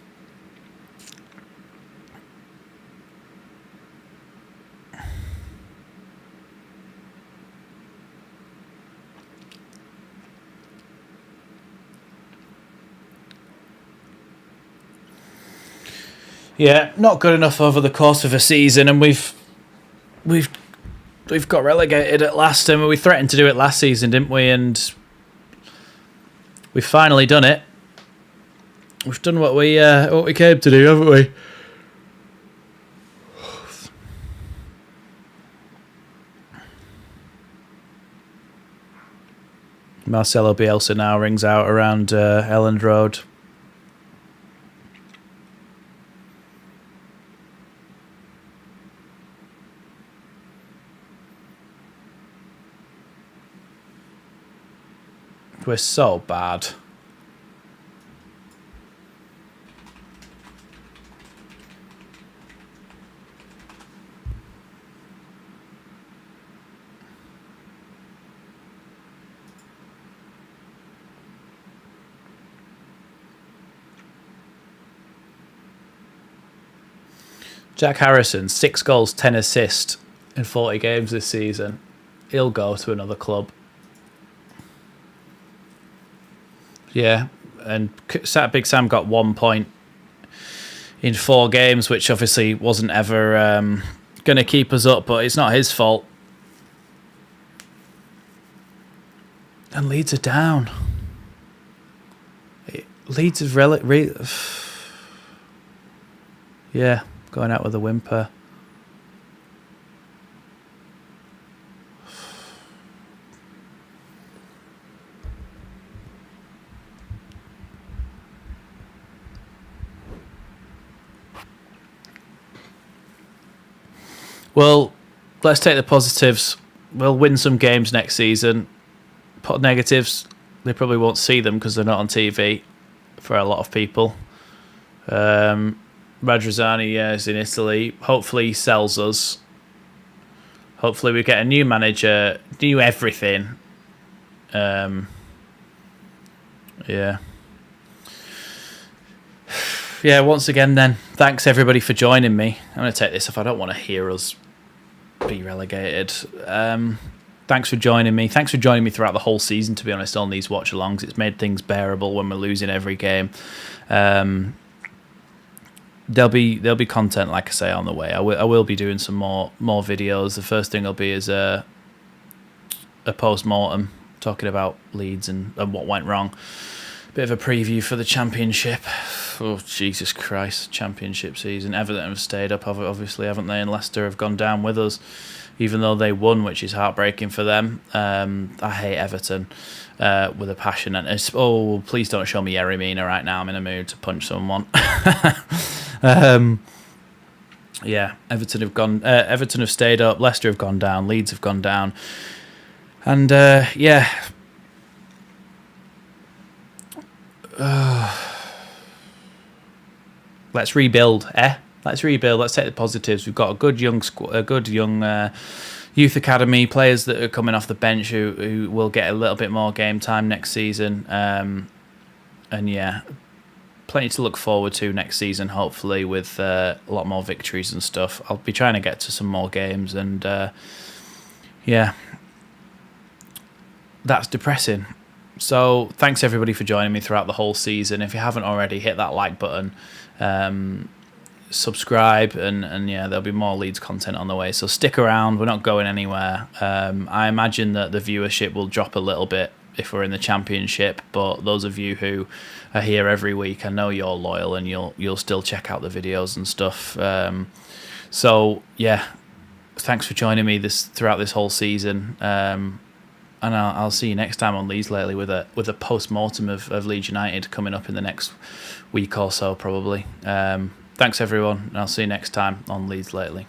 Yeah, not good enough over the course of a season, and we've got relegated at last, and we threatened to do it last season, didn't we? And we've finally done it. We've done what we came to do, haven't we? Marcelo Bielsa now rings out around Elland Road. We're so bad. Jack Harrison, 6 goals, 10 assists in 40 games this season. He'll go to another club. Yeah, and Big Sam got 1 point in 4 games, which obviously wasn't ever going to keep us up, but it's not his fault. And Leeds are down. Leeds is yeah, going out with a whimper. Well, let's take the positives. We'll win some games next season. Put negatives, they probably won't see them because they're not on TV for a lot of people. Radrizzani is in Italy. Hopefully he sells us. Hopefully we get a new manager, new everything. Yeah. Yeah, once again then, thanks everybody for joining me. I'm going to take this off. I don't want to hear us be relegated. Thanks for joining me. Thanks for joining me throughout the whole season, to be honest, on these watch-alongs. It's made things bearable when we're losing every game. There'll be content, like I say, on the way. I will be doing some more videos. The first thing will be is a post-mortem talking about Leeds and what went wrong. Bit of a preview for the Championship. Oh, Jesus Christ, Championship season. Everton have stayed up, obviously, haven't they? And Leicester have gone down with us, even though they won, which is heartbreaking for them. I hate Everton with a passion. And please don't show me Yerry Mina right now. I'm in a mood to punch someone. Yeah, Everton have stayed up. Leicester have gone down. Leeds have gone down. And yeah. Let's rebuild, Let's rebuild. Let's take the positives. We've got a good young youth academy players that are coming off the bench who will get a little bit more game time next season. And yeah, plenty to look forward to next season, hopefully, with a lot more victories and stuff. I'll be trying to get to some more games, and yeah, that's depressing. So thanks everybody for joining me throughout the whole season. If you haven't already, hit that like button, subscribe, and yeah, there'll be more Leeds content on the way. So stick around. We're not going anywhere. I imagine that the viewership will drop a little bit if we're in the Championship, but those of you who are here every week, I know you're loyal and you'll still check out the videos and stuff. So yeah, thanks for joining me throughout this whole season. And I'll see you next time on Leeds Lately with a post-mortem of Leeds United coming up in the next week or so, probably. Thanks, everyone, and I'll see you next time on Leeds Lately.